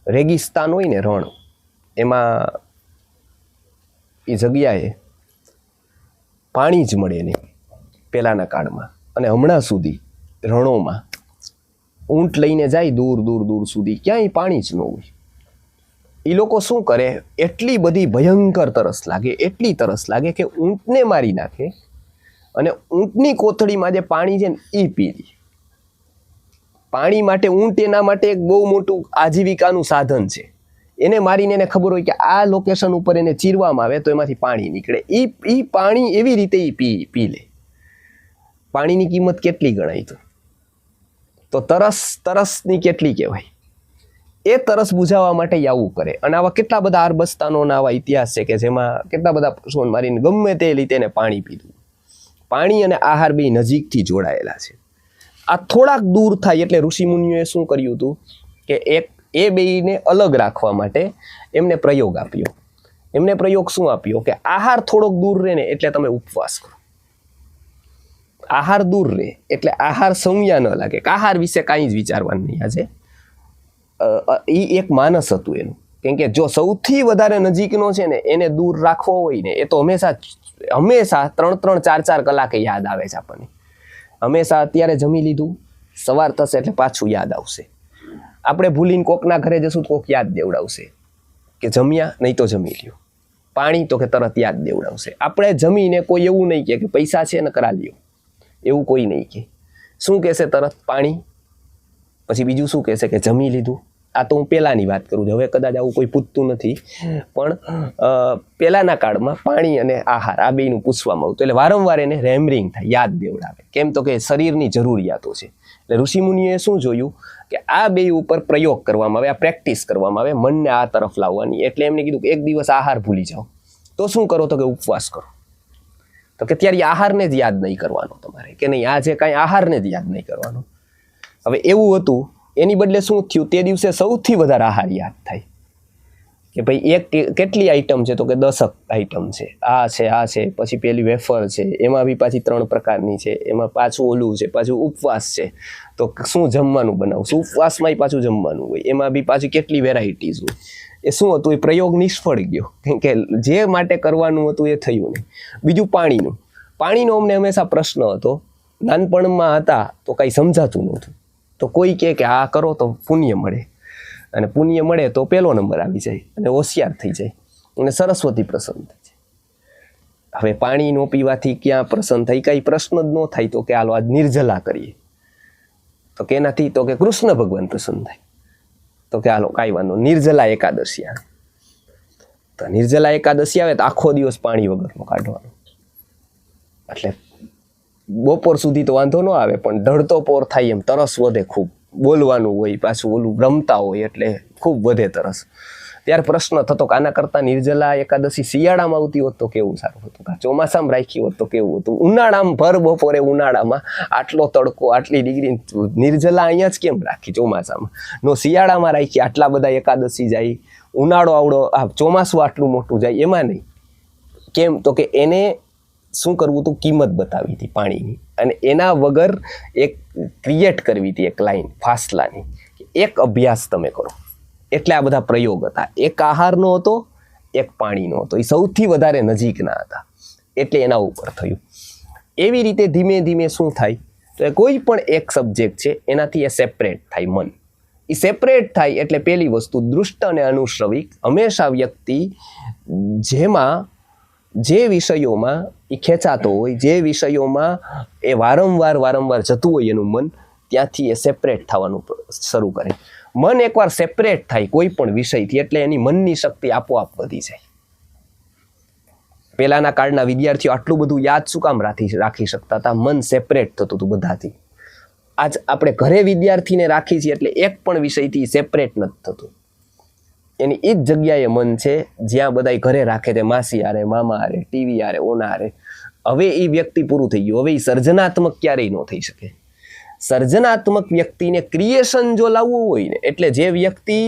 રેગિસ્તાન હોય ને રણ, એમાં એ જગ્યાએ પાણી જ મળે નહીં પહેલાંના કાળમાં, અને હમણાં સુધી રણોમાં ઊંટ લઈને જાય દૂર સુધી, ક્યાંય પાણી જ ન હોય. એ લોકો શું કરે, એટલી બધી ભયંકર તરસ લાગે, એટલી તરસ લાગે કે ઊંટને મારી નાખે અને ઊંટની કોથળીમાં જે પાણી છે ને એ પી લે. પાણી માટે ઊંટ એના માટે એક બહુ મોટું આજીવિકાનું સાધન છે. એને મારીને એને ખબર હોય કે આ લોકેશન ઉપર એને ચીરવામાં આવે તો એમાંથી પાણી નીકળે. એ પાણી એવી રીતે એ પી લે. પાણીની કિંમત કેટલી ગણાય? તો તરસની કેટલી કહેવાય? એ તરસ બુઝાવવા માટે આવું કરે. અને આવા કેટલા બધા અરબસ્તાનોના આવા ઇતિહાસ છે કે જેમાં કેટલા બધા પશુઓને મારીને ગમે તે રીતે એને પાણી પીધું. પાણી અને આહાર બે નજીકથી જોડાયેલા છે. આ થોડાક દૂર થાય એટલે ઋષિમુનિઓએ શું કર્યું હતું કે એ બેયને અલગ રાખવા માટે એમને પ્રયોગ આપ્યો. એમને પ્રયોગ શું આપ્યો કે આહાર થોડોક દૂર રહે ને એટલે તમે ઉપવાસ કરો. આહાર દૂર રહે એટલે આહાર સંજ્ઞા ન લાગે. આહાર વિશે કાંઈ જ વિચારવાનું નહીં. આજે એ એક માનસ હતું એનું. કેમ કે જો સૌથી વધારે નજીકનો છે ને એને દૂર રાખવો હોય ને એ તો હંમેશા 3-4 કલાકે યાદ આવે છે આપણને. હંમેશા અત્યારે જમી લીધું, સવાર થશે એટલે પાછું યાદ આવશે. આપણે ભૂલીને કોકના ઘરે જશું તો કોક યાદ દેવડાવશે કે જમ્યા, નહીં તો જમી લ્યો. પાણી તો કે તરત યાદ દેવડાવશે. આપણે જમીને કોઈ એવું નહીં કે પૈસા છે ને કરા લ્યો, એવું કોઈ નહીં કે. શું કહેશે? તરત પાણી. પછી બીજું શું કહેશે કે જમી લીધું. આ તો હું પહેલાંની વાત કરું છું, હવે કદાચ આવું કોઈ પૂછતું નથી. પણ પહેલાંના કાળમાં પાણી અને આહાર આ બેયનું પૂછવામાં આવતું. એટલે વારંવાર એને રેમરિંગ થાય, યાદ દેવડાવે. કેમ તો કે શરીરની જરૂરિયાતો છે. એટલે ઋષિમુનિએ શું જોયું કે આ બે ઉપર પ્રયોગ કરવામાં આવે, આ પ્રેક્ટિસ કરવામાં આવે મનને આ તરફ લાવવાની. એટલે એમને કીધું કે એક દિવસ આહાર ભૂલી જાઓ તો શું કરો? તો કે ઉપવાસ કરો. તો કે ત્યારે આહારને જ યાદ નહીં કરવાનો તમારે, કે નહીં આજે કાંઈ આહારને જ યાદ નહીં કરવાનો. હવે એવું હતું, એની બદલે શું થયું? તે દિવસે સૌથી વધારે આહાર યાદ થાય કે ભાઈ એક કેટલી આઈટમ છે? તો કે 10 આઈટમ છે. આ છે, પછી પેલી વેફર છે, એમાં બી પાછી 3 પ્રકારની છે, એમાં પાછું ઓલું છે, પાછું ઉપવાસ છે. તો શું જમવાનું બનાવશું? ઉપવાસમાંય પાછું જમવાનું હોય, એમાં બી પાછી કેટલી વેરાયટીઝ હોય. એ શું હતું? એ પ્રયોગ નિષ્ફળ ગયો. કેમ કે જે માટે કરવાનું હતું એ થયું નહીં. બીજું પાણીનો અમને હંમેશા પ્રશ્ન હતો. નાનપણમાં હતા તો કાંઈ સમજાતું નહોતું. તો કોઈ કહે કે આ કરો તો પુણ્ય મળે, અને પુણ્ય મળે તો પહેલો નંબર આવી જાય અને હોશિયાર થઈ જાય અને સરસ્વતી પ્રસન્ન થઈ જાય. હવે પાણી ન પીવાથી ક્યાં પ્રસન્ન થાય? કાંઈ પ્રશ્ન જ ન થાય. તો કે હાલો આજ નિર્જલા કરીએ. તો કે એનાથી તો કે કૃષ્ણ ભગવાન પ્રસન્ન થાય. તો કે હાલો કાંઈ વાંધો, નિર્જલા એકાદશી આવે. તો નિર્જલા એકાદશી આવે તો આખો દિવસ પાણી વગરનો કાઢવાનો. એટલે બપોર સુધી તો વાંધો ન આવે, પણ ઢળતો પોર થાય એમ તરસ વધે ખૂબ. બોલવાનું હોય, પાછું ઓલું રમતા હોય એટલે ખૂબ વધે તરસ. ત્યારે પ્રશ્ન થતો કે આના કરતાં નિર્જલા એકાદશી શિયાળામાં આવતી હોત તો કેવું સારું હતું, ચોમાસામાં રાખી હોત તો કેવું હતું. ઉનાળામાં ભર બપોરે ઉનાળામાં આટલો તડકો, આટલી ડિગ્રી, નિર્જલા અહીંયા જ કેમ રાખી ચોમાસામાં? નો શિયાળામાં રાખી, આટલા બધા એકાદશી જાય, ઉનાળો આવડો, ચોમાસું આટલું મોટું જાય, એમાં નહીં. કેમ? તો કે એને શું કરવું હતું? કિંમત બતાવી હતી પાણીની. અને એના વગર એક ક્રિએટ કરવી હતી એક લાઈન ફાસલાની. એક અભ્યાસ તમે કરો. એટલે આ બધા પ્રયોગ હતા. એક આહારનો હતો, એક પાણીનો હતો. એ સૌથી વધારે નજીકના હતા એટલે એના ઉપર થયું. એવી રીતે ધીમે ધીમે શું થાય? તો એ કોઈ પણ એક સબ્જેક્ટ છે એનાથી એ સેપરેટ થાય. મન એ સેપરેટ થાય એટલે પેલી વસ્તુ દૃષ્ટ અને અનુશ્રવિક. હંમેશા વ્યક્તિ જેમાં જે વિષયોમાં એ ખેંચાતો હોય, જે વિષયોમાં એ વારંવાર જતું હોય એનું મન, ત્યાંથી એ સેપરેટ થવાનું શરૂ કરે. મન એકવાર સેપરેટ થાય કોઈ પણ વિષયથી એટલે એની મનની શક્તિ આપોઆપ વધી જાય. પહેલાના કાળના વિદ્યાર્થીઓ આટલું બધું યાદ શું કામ રાખી શકતા હતા? મન સેપરેટ થતું હતું બધાથી. આજ આપણે ઘરે વિદ્યાર્થીને રાખી છીએ એટલે એક પણ વિષયથી સેપરેટ નથી થતું. એની એ જ જગ્યાએ મન છે જ્યાં બધા ઘરે રાખે છે, માસી હારે, મામા હારે, ટીવી હારે, ઓના હારે. હવે એ વ્યક્તિ પૂરું થઈ ગયું. હવે એ સર્જનાત્મક ક્યારેય ન થઈ શકે. સર્જનાત્મક વ્યક્તિને ક્રિએશન જો લાવવું હોય ને, એટલે જે વ્યક્તિ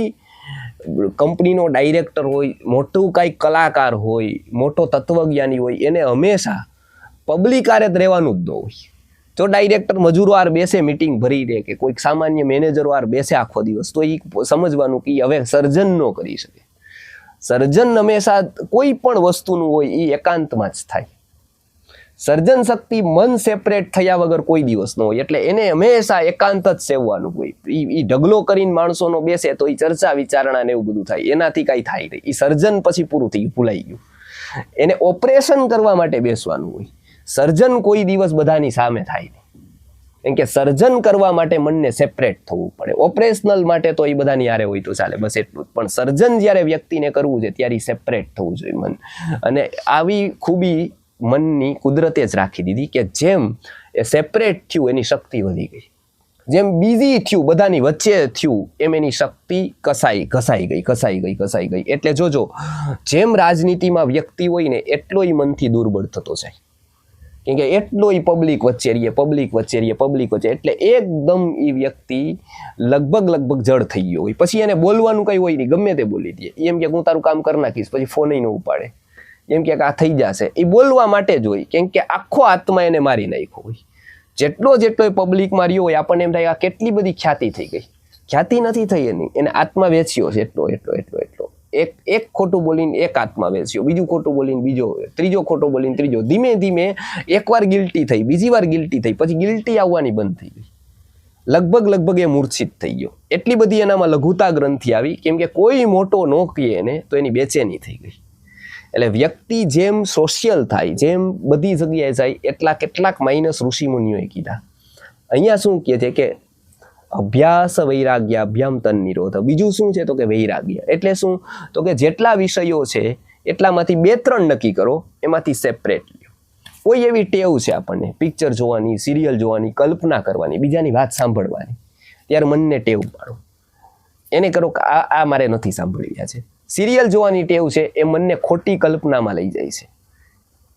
કંપનીનો ડાયરેક્ટર હોય, મોટું કાંઈક કલાકાર હોય, મોટો તત્વજ્ઞાની હોય, એને હંમેશા પબ્લિક હારે જ રહેવાનું જ ન હોય. જો ડાયરેક્ટર મજૂરો હાર બેસે, મિટિંગ ભરી દે, કે કોઈક સામાન્ય મેનેજરો હાર બેસે આખો દિવસ, તો એ સમજવાનું કે હવે સર્જન ન કરી શકે. સર્જન હંમેશા કોઈ પણ વસ્તુનું હોય એ એકાંતમાં જ થાય. સર્જન શક્તિ મન સેપરેટ થયા વગર કોઈ દિવસ ન હોય. એટલે એને હંમેશા એકાંત જ સેવવાનું હોય. એ ઢગલો કરીને માણસોનો બેસે તો એ ચર્ચા વિચારણા ને એવું બધું થાય, એનાથી કાંઈ થાય નહીં. એ સર્જન પછી પૂરું થઈ ગયું, ભૂલાઈ ગયું. એને ઓપરેશન કરવા માટે બેસવાનું હોય. સર્જન કોઈ દિવસ બધાની સામે થાય નહીં. કેમ કે સર્જન કરવા માટે મનને સેપરેટ થવું પડે. ઓપરેશનલ માટે તો એ બધાની હારે હોય તો ચાલે, બસ એટલું જ. પણ સર્જન જ્યારે વ્યક્તિને કરવું છે ત્યારે સેપરેટ થવું જોઈએ મન. અને આવી ખૂબી મનની કુદરતે જ રાખી દીધી કે જેમ એ સેપરેટ થયું એની શક્તિ વધી ગઈ, જેમ બીજી થયું બધાની વચ્ચે થયું એમ એની શક્તિ ઘસાઈ ગઈ. એટલે જોજો, જેમ રાજનીતિમાં વ્યક્તિ હોય ને એટલોય મનથી દુર્બળ થતો જાય, કેમ કે એટલોય પબ્લિક વચ્ચે રહીએ, એટલે એકદમ એ વ્યક્તિ લગભગ જડ થઈ ગયો હોય. પછી એને બોલવાનું કઈ હોય નહીં, ગમે તે બોલી દે. એમ કે હું તારું કામ કરી નાખીશ, પછી ફોન ન ઉપાડે, એમ કે આ થઈ જશે. એ બોલવા માટે જ હોય, કેમ કે આખો આત્મા એને મારી નાખ્યો હોય. જેટલો પબ્લિક માર્યો હોય આપણને એમ થાય આ કેટલી બધી ખ્યાતિ થઈ ગઈ. ખ્યાતિ નથી થઈ એની, એને આત્મા વેચ્યો છે એટલો. એક ખોટું બોલીને એક આત્મા વેચ્યો, બીજું ખોટું બોલીને બીજો, ત્રીજો ખોટો બોલીને ત્રીજો. ધીમે એકવાર ગિલ્ટી થઈ, બીજી વાર ગિલ્ટી થઈ, પછી ગિલ્ટી આવવાની બંધ થઈ ગઈ. લગભગ એ મૂર્છિત થઈ ગયો. એટલી બધી એનામાં લઘુતા ગ્રંથિ આવી, કેમ કે કોઈ મોટો ન કહે એને તો એની બેચેની થઈ ગઈ. એટલે વ્યક્તિ જેમ સોશિયલ થાય, જેમ બધી જગ્યાએ જાય, કેટલાક માઇનસ ઋષિમુનિઓએ કીધા. અહીંયા શું કહે છે કે અભ્યાસ વૈરાગ્ય અભ્યામ તન નિરોધ. બીજું શું છે તો કે વૈરાગ્ય એટલે શું તો કે જેટલા વિષયો છે એટલામાંથી 2-3 નક્કી કરો, એમાંથી સેપરેટ લ્યો. કોઈ એવી ટેવ છે આપણને પિક્ચર જોવાની, સિરિયલ જોવાની, કલ્પના કરવાની, બીજાની વાત સાંભળવાની, ત્યારે મનને ટેવ પાડો. એને કરો કે આ મારે નથી સાંભળ્યા છે. સિરિયલ જોવાની ટેવ છે એ મનને ખોટી કલ્પનામાં લઈ જાય છે.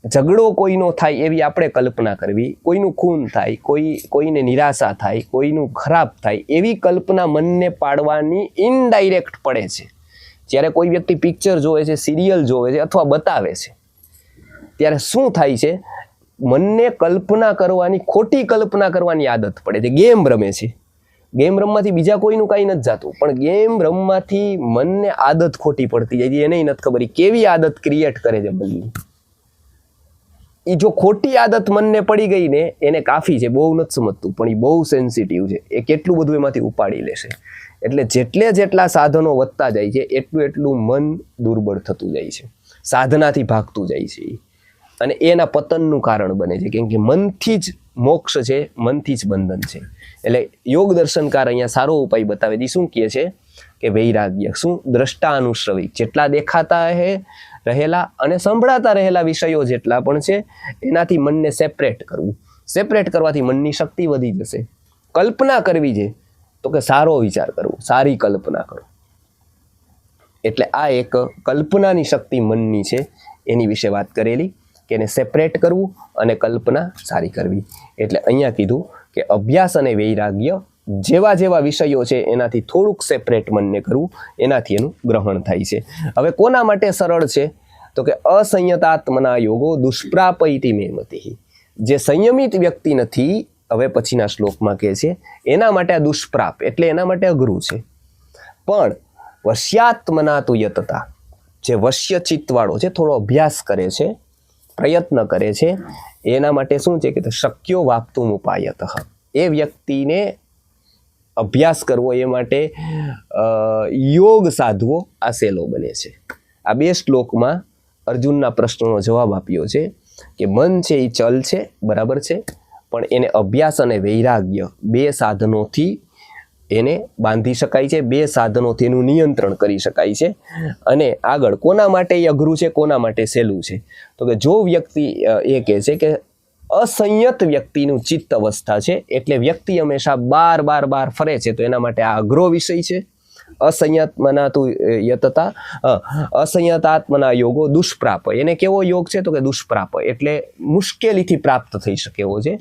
ઝઘડો કોઈનો થાય એવી આપણે કલ્પના કરવી, કોઈનું ખૂન થાય, કોઈને નિરાશા થાય, કોઈનું ખરાબ થાય એવી કલ્પના મનને પાડવાની ઇનડાયરેક્ટ પડે છે. જ્યારે કોઈ વ્યક્તિ પિક્ચર જોવે છે, સિરિયલ જોવે છે અથવા બતાવે છે, ત્યારે શું થાય છે, મનને કલ્પના કરવાની, ખોટી કલ્પના કરવાની આદત પડે છે. ગેમ રમે છે, ગેમ રમવાથી બીજા કોઈનું કાંઈ નથી જાતું, પણ ગેમ રમવાથી મનને આદત ખોટી પડતી જાય છે. એને નથી ખબર કેવી આદત ક્રિએટ કરે છે મનની. એ જો ખોટી આદત મનને પડી ગઈ ને એને કાફી છે, બહુ નથી સમજતું, પણ એ બહુ સેન્સિટિવ છે. એ કેટલું બધું એમાંથી ઉપાડી લેશે. એટલે જેટલા સાધનો વધતા જાય છે એટલું મન દુર્બળ થતું જાય છે, સાધનાથી ભાગતું જાય છે, અને એના પતનનું કારણ બને છે. કેમ કે મનથી જ મોક્ષ છે, મનથી જ બંધન છે. એટલે યોગ દર્શનકાર અહીંયા સારો ઉપાય બતાવે છે. શું કહે છે કે વૈરાગ્ય શું દ્રષ્ટાનુશ્રવી, જેટલા દેખાતા રહેલા અને સંભળાતા રહેલા વિષયો જેટલા પણ છે એનાથી મનને સેપરેટ કરવું. સેપરેટ કરવાથી મનની શક્તિ વધી જશે. કલ્પના કરવી છે તો કે સારો વિચાર કરવો, સારી કલ્પના કરો. એટલે આ એક કલ્પનાની શક્તિ મનની છે, એની વિશે વાત કરેલી કે એને સેપરેટ કરવું અને કલ્પના સારી કરવી. એટલે અહીંયા કીધું કે અભ્યાસ અને વૈરાગ્ય જેવા વિષયો છે એનાથી થોડુંક સેપરેટ મનને કરવું, એનાથી એનું ગ્રહણ થાય છે. હવે કોના માટે સરળ છે તો કે અસંયતાત્મના યોગો દુષ્પ્રાપૈતિ મે મતિઃ. જે સંયમિત વ્યક્તિ નથી, હવે પછીના શ્લોકમાં કહે છે, એના માટે આ દુષ્પ્રાપ એટલે એના માટે અઘરું છે. પણ વશ્યાત્મના તુ યતતા, જે વશ્ય ચિત્તવાળો છે, થોડો અભ્યાસ કરે છે, પ્રયત્ન કરે છે, એના માટે શું છે કે શક્યો વાપ્તુમ ઉપાયતઃ. એ વ્યક્તિને અભ્યાસ કરવો એ માટે યોગ સાધવો આ સહેલો બને છે. આ 2 શ્લોકમાં અર્જુનના પ્રશ્નનો જવાબ આપ્યો છે કે મન છે એ ચલ છે, બરાબર છે, પણ એને અભ્યાસ અને વૈરાગ્ય 2 સાધનોથી એને બાંધી શકાય છે, 2 સાધનોથી એનું નિયંત્રણ કરી શકાય છે. અને આગળ કોના માટે એ અઘરું છે, કોના માટે સહેલું છે તો કે જો વ્યક્તિ એ કહે છે કે અસંયત વ્યક્તિનું ચિત્ત અવસ્થા છે, એટલે વ્યક્તિ હંમેશા બાર ફરે છે, તો એના માટે આ અઘરો વિષય છે. અસંયતમના તુ યતતા, અસંયતાત્મના યોગો દુષ્પ્રાપ. એને કેવો યોગ છે તો કે દુષ્પ્રાપ એટલે મુશ્કેલીથી પ્રાપ્ત થઈ શકે એવો છે.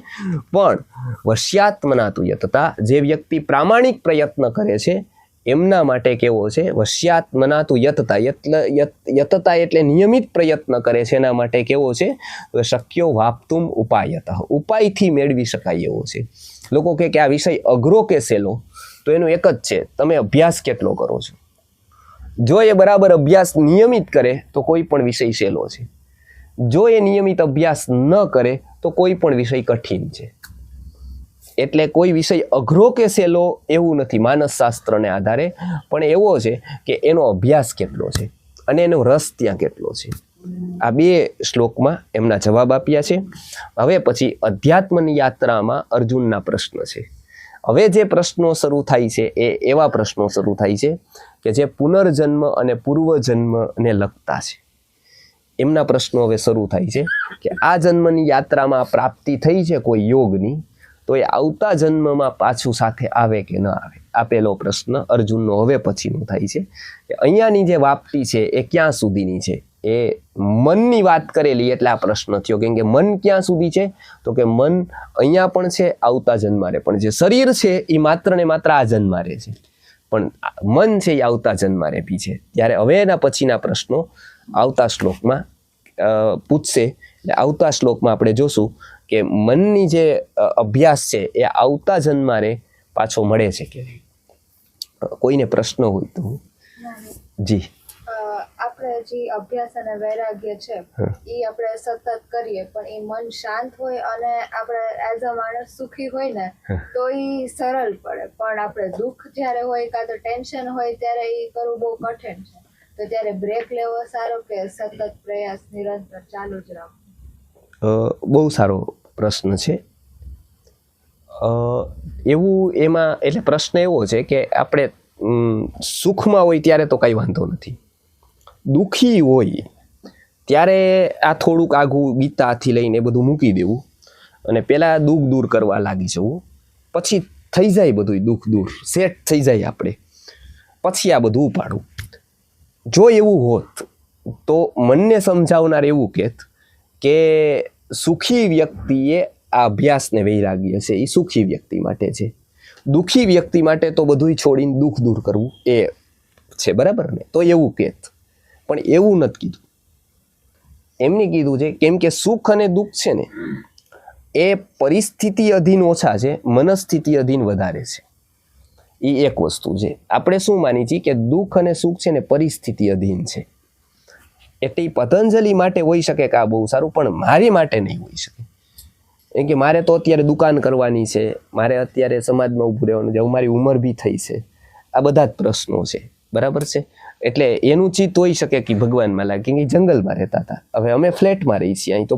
પણ વશ્યાત્મના તુ યતતા, જે વ્યક્તિ પ્રામાણિક પ્રયત્ન કરે છે એમના માટે કેવો છે વશ્યાત્મના તુ યતતા. યતતા એટલે નિયમિત પ્રયત્ન કરે છે, એના માટે કેવો છે તો શક્યો વાપ્તુમ ઉપાયતઃ, ઉપાયથી મેળવી શકાય એવો છે. લોકો કહે કે આ વિષય અઘરો કે સહેલો, તો એનું એક જ છે, તમે અભ્યાસ કેટલો કરો છો. જો એ બરાબર અભ્યાસ નિયમિત કરે તો કોઈ પણ વિષય સહેલો છે. જો એ નિયમિત અભ્યાસ ન કરે તો કોઈ પણ વિષય કઠિન છે. એટલે કોઈ વિષય અઘરો કે સહેલો એવું નથી માનસશાસ્ત્રને આધારે, પણ એવો છે કે એનો અભ્યાસ કેટલો છે અને એનો રસ ત્યાં કેટલો છે. આ 2 શ્લોકમાં એમના જવાબ આપ્યા છે. હવે પછી અધ્યાત્મની યાત્રામાં અર્જુનના પ્રશ્ન છે. હવે જે પ્રશ્નો શરૂ થાય છે એ એવા પ્રશ્નો શરૂ થાય છે કે જે પુનર્જન્મ અને પૂર્વજન્મને લગતા છે. એમના પ્રશ્નો હવે શરૂ થાય છે કે આ જન્મની યાત્રામાં પ્રાપ્તિ થઈ છે કોઈ યોગની, તો એ આવતા જન્મમાં પાછું સાથે આવે કે ન આવે. આ પહેલો પ્રશ્ન અર્જુનનો હવે પછીનો થાય છે કે અહીંયાની જે વાપતી છે એ ક્યાં સુધીની છે. એ મનની વાત કરેલી એટલે આ પ્રશ્ન થયો. કેમ કે મન ક્યાં સુધી છે, તો કે મન અહીંયા પણ છે, આવતા જન્મારે પણ છે. શરીર છે એ માત્ર ને માત્ર આ જન્મારે છે, પણ મન છે એ આવતા જન્મારે બી છે. ત્યારે હવે એના પછીના પ્રશ્નો આવતા શ્લોકમાં પૂછશે. એટલે આવતા શ્લોકમાં આપણે જોશું કે મનની જે અભ્યાસ છે એ આવતા જન્મારે પાછો મળે છે કે નહીં. કોઈને પ્રશ્ન હોય તો જી. આપણે જે અભ્યાસ અને વૈરાગ્ય છે એ આપણે સતત કરીએ, પણ એ મન શાંત હોય અને આપણે એઝ અ માણસ સુખી હોય ને તો એ સરળ પડે. પણ આપણે દુઃખ જ્યારે હોય કાં તો ટેન્શન હોય ત્યારે એ કરવું બહુ કઠિન છે. તો ત્યારે બ્રેક લેવો સારો કે સતત પ્રયાસ નિરંતર ચાલુ જ રાખવો? બહુ સારો પ્રશ્ન છે. એવું એમાં એટલે પ્રશ્ન એવો છે કે આપણે સુખમાં હોય ત્યારે તો કંઈ વાંધો નથી, દુઃખી હોય ત્યારે આ થોડુંક આઘું ગીતાથી લઈને બધું મૂકી દેવું અને પહેલાં દુઃખ દૂર કરવા લાગી જવું. પછી થઈ જાય બધું દુઃખ દૂર, સેટ થઈ જાય આપણે, પછી આ બધું ઉપાડવું. જો એવું હોત તો મનને સમજાવનાર એવું કહેત કે સુખી વ્યક્તિએ આ અભ્યાસને વૈરાગ્ય છે એ સુખી વ્યક્તિ માટે છે, દુઃખી વ્યક્તિ માટે તો બધું છોડીને દુઃખ દૂર કરવું એ છે, બરાબર ને? તો એવું કહેત. પણ એવું નથી કીધું. એમને કીધું છે કેમ કે સુખ અને દુઃખ છે ને એ પરિસ્થિતિ અધીન ઓછા છે, મનસ્થિતિ અધીન વધારે છે. એ એક વસ્તુ છે. આપણે શું માની છીએ કે દુઃખ અને સુખ છે ને પરિસ્થિતિ અધીન છે. એટલે પતંજલિ માટે હોઈ શકે કે આ બહુ સારું, પણ મારી માટે નહીં હોઈ શકે. એમ કે મારે તો અત્યારે દુકાન કરવાની છે, મારે અત્યારે સમાજમાં ઊભું રહેવાનું છે, મારી ઉંમર બી થઈ છે, આ બધા જ પ્રશ્નો છે, બરાબર છે? એટલે એનું ચિત્ત હોઈ શકે કે ભગવાનમાં લાગે કે જંગલમાં રહેતા હતા, હવે અમે ફ્લેટમાં રહી છીએ, અહીં તો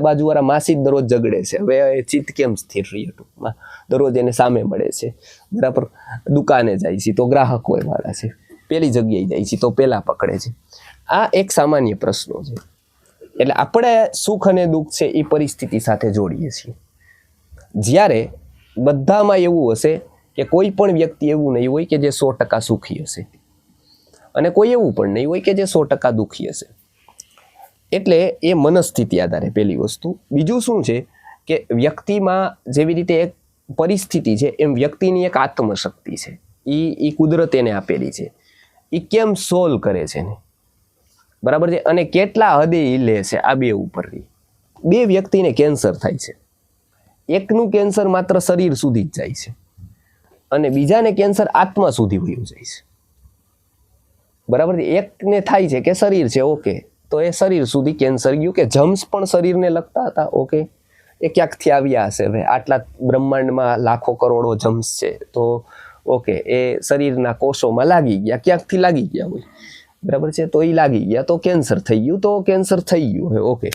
બાજુવાળા માસી જ દરરોજ ઝઘડે છે, હવે એ ચિત્ત કેમ સ્થિર રહી ટૂંકમાં? દરરોજ એને સામે મળે છે, બરાબર? દુકાને જાય છે તો ગ્રાહક હોય વાળા છે, પેલી જગ્યાએ જાય છે તો પેલા પકડે છે. આ એક સામાન્ય પ્રશ્નો છે. એટલે આપણે સુખ અને દુઃખ છે એ પરિસ્થિતિ સાથે જોડીએ છીએ. જ્યારે બધામાં એવું હશે કે કોઈ પણ વ્યક્તિ એવું નહીં હોય કે જે 100% સુખી હશે અને કોઈ એવું પણ નહીં હોય કે જે 100% દુઃખી હશે. એટલે એ મનસ્થિતિ આધારે પહેલી વસ્તુ. બીજું શું છે કે વ્યક્તિમાં જેવી રીતે એક પરિસ્થિતિ છે એમ વ્યક્તિની એક આત્મશક્તિ છે, એ કુદરત એને આપેલી છે. એ કેમ સોલ્વ કરે છે ને, બરાબર છે? અને કેટલા હદે એ લે છે, આ બે ઉપરની. 2 વ્યક્તિને કેન્સર થાય છે, એકનું કેન્સર માત્ર શરીર સુધી જ જાય છે અને બીજાને કેન્સર આત્મા સુધી વયું જાય છે, બરાબર છે? એકને થાય છે કે શરીર છે, ઓકે, તો એ શરીર સુધી કેન્સર ગયું. કે જમ્સ પણ શરીરને લગતા હતા, ઓકે, એ ક્યાંકથી આવ્યા હશે. હવે આટલા બ્રહ્માંડમાં લાખો કરોડો જમ્સ છે, તો ઓકે, એ શરીરના કોષોમાં લાગી ગયા, ક્યાંકથી લાગી ગયા હોય, બરાબર છે? તો એ લાગી ગયા તો કેન્સર થઈ ગયું, તો કેન્સર થઈ ગયું હવે, ઓકે.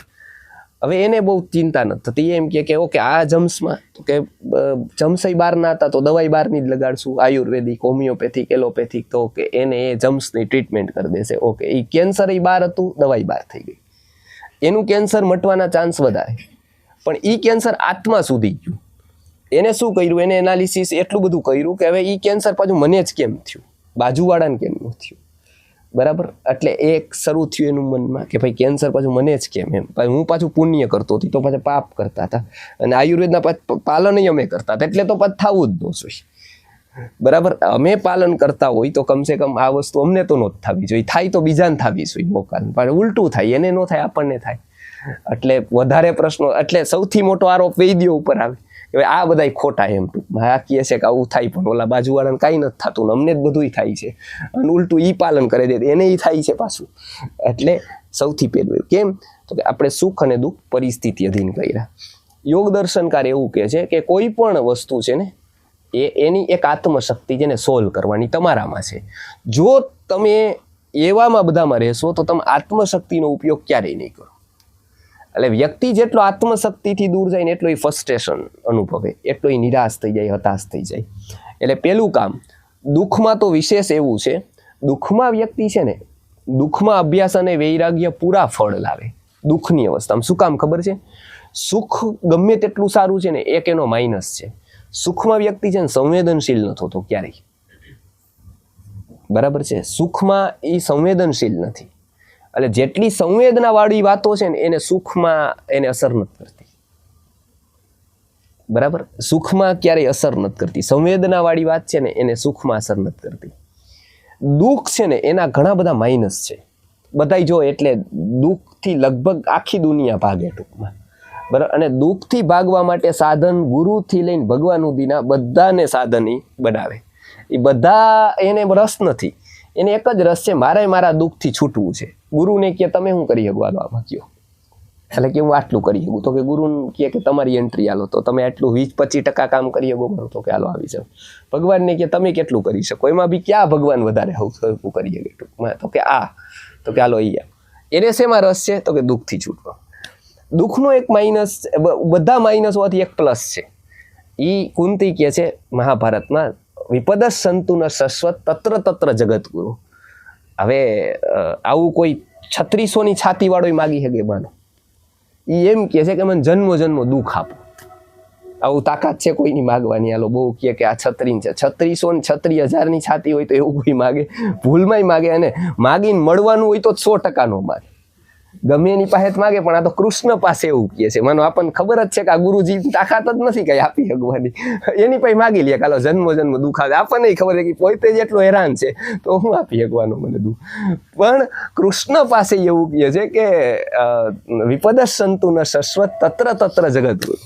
હવે એને બહુ ચિંતા નથી થતી. એમ કે ઓકે આ જમ્સમાં તો કે જમ્સય બહારના હતા તો દવાઈ બહારની જ લગાડશું, આયુર્વેદિક, હોમિયોપેથિક, એલોપેથિક, તો કે એને એ જમ્સની ટ્રીટમેન્ટ કરી દેશે, ઓકે. એ કેન્સર બહાર હતું, દવાઈ બહાર થઈ ગઈ, એનું કેન્સર મટવાના ચાન્સ વધારે. પણ એ કેન્સર આત્મા સુધી ગયું. એને શું કર્યું? એને એનાલિસિસ એટલું બધું કર્યું કે હવે એ કેન્સર પાછું મને જ કેમ થયું, બાજુવાળાને કેમ ન થયું, બરાબર? એટલે એક શરૂ થયું એનું મનમાં કે ભાઈ કેન્સર પાછું મને જ કેમ, એમ. હું પાછું પુણ્ય કરતો હતી તો પાછા પાપ કરતા હતા અને આયુર્વેદના પાલન અમે કરતા હતા, એટલે તો પાછું થવું જ ન જોઈએ, બરાબર? અમે પાલન કરતા હોય તો કમસે કમ આ વસ્તુ અમને તો ન થવી જોઈએ, થાય તો બીજાને થવી જોઈએ મોકાલ, પણ ઉલટું થાય, એને ન થાય આપણને થાય. એટલે વધારે પ્રશ્નો. એટલે સૌથી મોટો આરોપ વૈદ્યો ઉપર આવે કે આ બધા ખોટા, એમ ટૂંકમાં. આ કહે છે કે આવું થાય પણ ઓલા બાજુવાળાને કાંઈ નથી થતું, અમને જ બધું થાય છે, અને ઉલટું ઈ પાલન કરે છે એને ઈ થાય છે પાછું. એટલે સૌથી પહેલું કેમ તો કે આપણે સુખ અને દુઃખ પરિસ્થિતિ અધીન કર્યા. યોગ દર્શનકાર એવું કહે છે કે કોઈ પણ વસ્તુ છે ને એની એક આત્મશક્તિ જેને સોલ્વ કરવાની તમારામાં છે. જો તમે એવામાં બધામાં રહેશો તો તમે આત્મશક્તિનો ઉપયોગ ક્યારેય નહીં કરો. એટલે વ્યક્તિ જેટલો આત્મશક્તિથી દૂર જાય ને એટલો એ ફ્રસ્ટ્રેશન અનુભવે, એટલો એ નિરાશ થઈ જાય, હતાશ થઈ જાય. એટલે પેલું કામ દુઃખમાં તો વિશેષ એવું છે, દુઃખમાં વ્યક્તિ છે ને, દુઃખમાં અભ્યાસ અને વૈરાગ્ય પૂરા ફળ લાવે દુઃખની અવસ્થામાં. શું કામ ખબર છે? સુખ ગમે તેટલું સારું છે ને, એક એનો માઇનસ છે. સુખમાં વ્યક્તિ છે ને સંવેદનશીલ ન થતો ક્યારેય. બરાબર છે? સુખમાં એ સંવેદનશીલ નથી. એટલે જેટલી સંવેદના વાળી વાતો છે ને એને સુખમાં એને અસર નથી કરતી. બરાબર? સુખમાં ક્યારેય અસર નથી કરતી. સંવેદના વાળી વાત છે ને એને સુખમાં અસર નથી કરતી. દુઃખ છે ને એના ઘણા બધા માઇનસ છે. બધાય જો એટલે દુઃખથી લગભગ આખી દુનિયા ભાગે ટૂંકમાં. બરાબર? અને દુઃખથી ભાગવા માટે સાધન ગુરુથી લઈને ભગવાન સુધીના બધાને સાધન ઈ બનાવે. એ બધા એને રસ નથી. એને એક જ રસ છે, મારે મારા દુઃખથી છૂટવું છે. ગુરુને કહે તમે શું કરી શકો આમાં કયો? એટલે કે હું આટલું કરી શકું. તો કે ગુરુને કહે કે તમારી એન્ટ્રી આલો, તો તમે આટલું 20-25% કામ કરી શકો, તો કે હાલો આવી જાવ. ભગવાનને કે તમે કેટલું કરી શકો? એમાં બી ક્યાં ભગવાન વધારે હવું કરી શકે ટૂંકમાં? તો કે તો કે હાલો અહીંયા. એને શેમાં રસ છે? તો કે દુઃખથી છૂટવા. દુઃખનો એક માઇનસ, બધા માઇનસ હોવાથી એક પ્લસ છે. એ કુંતી કહે છે મહાભારતમાં, વિપદ સંતુ ન શશ્વત તત્ર તત્ર જગતગુરુ. હવે આવું કોઈ 3600ની છાતી વાળો માગી શકે માનો? એ એમ કહે છે કે મને જન્મો જન્મો દુઃખ આપો. આવું તાકાત છે કોઈની માગવાની? હાલો બહુ કહે કે આ 36 છે, 3600 ને 36,000ની છાતી હોય તો એવું કોઈ માગે? ભૂલમાંય માગે. અને માગીને મળવાનું હોય તો 100% નો માગે. ગમે એની પાસે માગે, પણ આ તો કૃષ્ણ પાસે એવું કહે છે. માનો આપણને ખબર જ છે કે આ ગુરુજી તાકાત જ નથી કઈ આપી શકવાની, એની પાસે માગી લે કાલો જન્મો જન્મ દુઃખ આવે. આપણને ખબર છે કે પોતે જ એટલો હેરાન છે તો હું આપી શકવાનું મને દુઃખ. પણ કૃષ્ણ પાસે એવું કહે છે કે વિપદ સંતુ ન શશ્વત તત્ર તત્ર જગતગુરુ.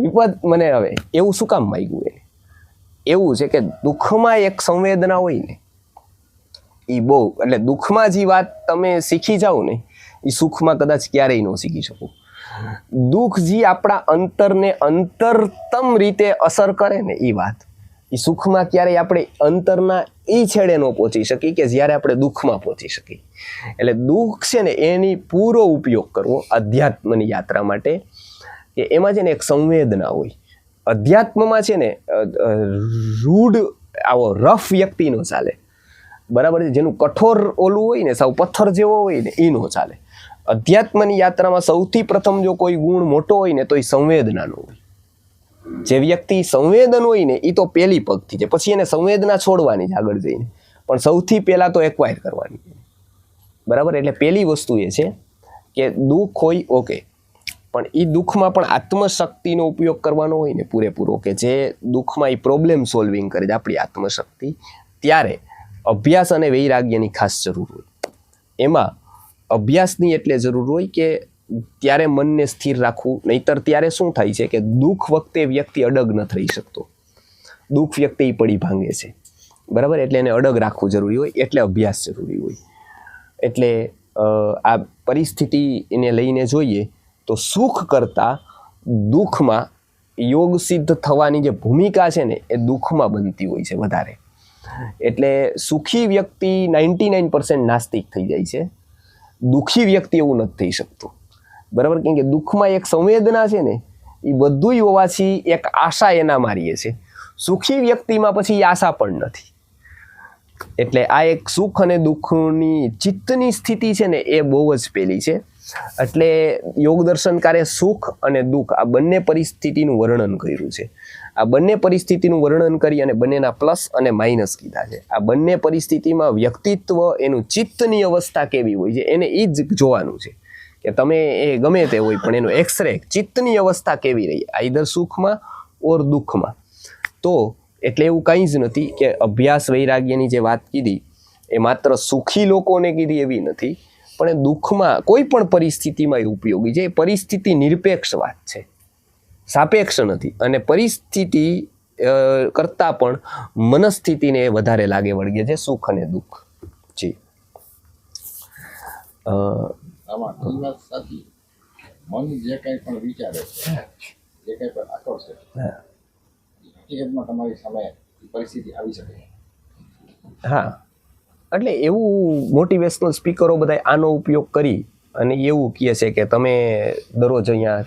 વિપદ મને હવે એવું શું કામ માંગ્યું? એને એવું છે કે દુઃખમાં એક સંવેદના હોય ને એ બહુ, એટલે દુઃખમાં જે વાત તમે શીખી જાઓ ને એ સુખમાં કદાચ ક્યારેય ન શીખી શકો. દુઃખ જે આપણા અંતરને અંતરતમ રીતે અસર કરે ને એ વાત, એ સુખમાં ક્યારેય આપણે અંતરના એ છેડે ન પહોંચી શકી કે જ્યારે આપણે દુઃખમાં પહોંચી શકીએ. એટલે દુઃખ છે ને એની પૂરો ઉપયોગ કરવો અધ્યાત્મની યાત્રા માટે, કે એમાં છે ને એક સંવેદના હોય. અધ્યાત્મમાં છે ને રૂઢ આવો રફ વ્યક્તિ નો ચાલે. બરાબર છે? જેનું કઠોર ઓલું હોય ને, સાવ પથ્થર જેવો હોય ને, એ નો ચાલે. અધ્યાત્મની યાત્રામાં સૌથી પ્રથમ જો કોઈ ગુણ મોટો હોય ને તો એ સંવેદનાનો હોય. જે વ્યક્તિ સંવેદન હોય ને એ તો પહેલી પગથી છે, પછી એને સંવેદના છોડવાની છે આગળ જઈને, પણ સૌથી પહેલા તો એક્વાયર કરવાની. બરાબર? એટલે પહેલી વસ્તુ એ છે કે દુઃખ હોય ઓકે, પણ એ દુઃખમાં પણ આત્મશક્તિનો ઉપયોગ કરવાનો હોય ને પૂરેપૂરો, કે જે દુઃખમાં એ પ્રોબ્લેમ સોલ્વિંગ કરે છે આપણી આત્મશક્તિ, ત્યારે અભ્યાસ અને વૈરાગ્યની ખાસ જરૂર હોય. એમાં અભ્યાસની એટલે જરૂર હોય કે ત્યારે મનને સ્થિર રાખવું. નહીતર ત્યારે શું થાય છે કે દુઃખ વખતે વ્યક્તિ અડગ નથી રહી શકતો. દુઃખ વ્યક્તિ પડી ભાંગે છે. બરાબર? એટલે એને અડગ રાખવું જરૂરી હોય, એટલે અભ્યાસ જરૂરી હોય. એટલે આ પરિસ્થિતિને લઈને જોઈએ તો સુખ કરતાં દુઃખમાં યોગ સિદ્ધ થવાની જે ભૂમિકા છે ને એ દુઃખમાં બનતી હોય છે વધારે. એટલે સુખી વ્યક્તિ 99% નાસ્તિક થઈ જાય છે. દુઃખી વ્યક્તિ એવું નથી થઈ શકતું. બરાબર? કેમ કે દુઃખમાં એક સંવેદના છે ને એ બધું હોવાથી એક આશા એના મારીએ છે. સુખી વ્યક્તિમાં પછી એ આશા પણ નથી. એટલે આ એક સુખ અને દુઃખની ચિત્તની સ્થિતિ છે ને એ બહુ જ પેલી છે. એટલે યોગ દર્શનકારે સુખ અને દુઃખ આ બંને પરિસ્થિતિનું વર્ણન કર્યું છે. આ બંને પરિસ્થિતિનું વર્ણન કરી અને બંનેના પ્લસ અને માઇનસ કીધા છે. આ બંને પરિસ્થિતિમાં વ્યક્તિત્વ, એનું ચિત્તની અવસ્થા કેવી હોય છે એને એ જ જોવાનું છે. કે તમે એ ગમે તે હોય પણ એનો એક્સરે ચિત્તની અવસ્થા કેવી રહી, આઈધર સુખમાં ઓર દુઃખમાં. તો એટલે એવું કંઈ જ નથી કે અભ્યાસ વૈરાગ્યની જે વાત કીધી એ માત્ર સુખી લોકોને કીધી એવી નથી, પણ એ દુઃખમાં કોઈ પણ પરિસ્થિતિમાં એ ઉપયોગી છે. એ પરિસ્થિતિ નિરપેક્ષ વાત છે, સાપેક્ષ નથી. અને પરિસ્થિતિ કરતાં પણ મનસ્થિતિને વધારે લાગે વળગે છે સુખ અને દુઃખ. જી આમાં એ વાત સાચી. મન જે કંઈ પણ વિચારે છે, જે કંઈ પણ આકર્ષે છે, હકીકતમાં તમારી સામે પરિસ્થિતિ આવી શકે. હા, એટલે એવું મોટિવેશનલ સ્પીકરો બધા આનો ઉપયોગ કરી અને એવું કહે છે કે તમે દરરોજ અહીંયા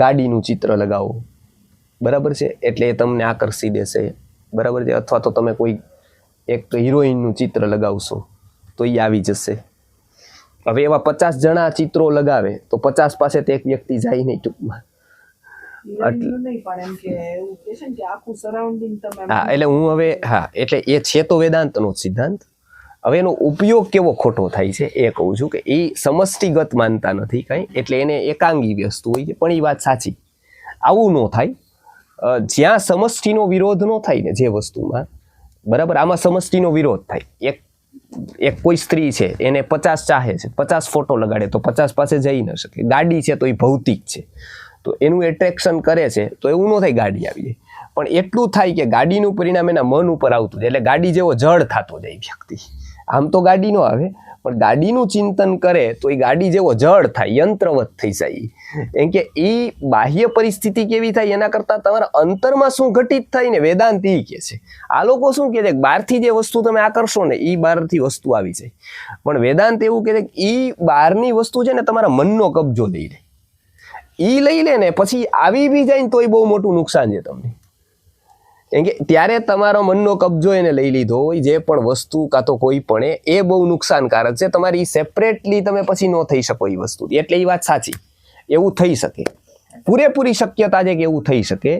ગાડીનું ચિત્ર લગાવો, બરાબર છે, એટલે એ તમને આકર્ષી દેશે, બરાબર છે, અથવા તો તમે કોઈ એક હિરોઈનનું ચિત્ર લગાવશો તો એ આવી જશે. હવે એવા 50 જણા ચિત્રો લગાવે તો 50 પાસે તો એક વ્યક્તિ જાય નહીં ટૂંકમાં. હા એટલે હું હવે એટલે એ છે તો વેદાંતનો જ સિદ્ધાંત. હવે એનો ઉપયોગ કેવો ખોટો થાય છે એ કહું છું કે એ સમષ્ટિગત માનતા નથી કાંઈ, એટલે એને એકાંગી વસ્તુ હોય છે. પણ એ વાત સાચી, આવું ન થાય. જ્યાં સમષ્ટિનો વિરોધ ન થાય ને જે વસ્તુમાં, બરાબર, આમાં સમષ્ટિનો વિરોધ થાય. એક કોઈ સ્ત્રી છે એને 50 ચાહે છે, 50 ફોટો લગાડે તો 50 પાસે જઈ ન શકે. ગાડી છે તો એ ભૌતિક છે તો એનું એટ્રેક્શન કરે છે, તો એવું ન થાય ગાડી આવી જાય. પણ એટલું થાય કે ગાડીનું પરિણામ એના મન ઉપર આવતું જાય, એટલે ગાડી જેવો જડ થતો જાય વ્યક્તિ. આમ તો ગાડી ન આવે, પણ ગાડીનું ચિંતન કરે તો એ ગાડી જેવો જડ થાય, યંત્રવત થઈ જાય. એમ કે એ બાહ્ય પરિસ્થિતિ કેવી થાય એના કરતાં તમારા અંતરમાં શું ઘટિત થાય ને વેદાંત એ કહે છે. આ લોકો શું કહે છે કે બહારથી જે વસ્તુ તમે આકર્ષો ને એ બહારથી વસ્તુ આવી જાય, પણ વેદાંત એવું કહે છે કે એ બહારની વસ્તુ છે ને તમારા મનનો કબજો લઈ લે. એ લઈ લે ને પછી આવી બી જાય ને તો એ બહુ મોટું નુકસાન છે તમને. કેમ કે ત્યારે તમારો મનનો કબજો એને લઈ લીધો હોય જે પણ વસ્તુ કાં તો કોઈ પણ એ બહુ નુકસાનકારક છે. તમારી સેપરેટલી તમે પછી ન થઈ શકો એ વસ્તુ. એટલે એ વાત સાચી, એવું થઈ શકે, પૂરેપૂરી શક્યતા છે કે એવું થઈ શકે.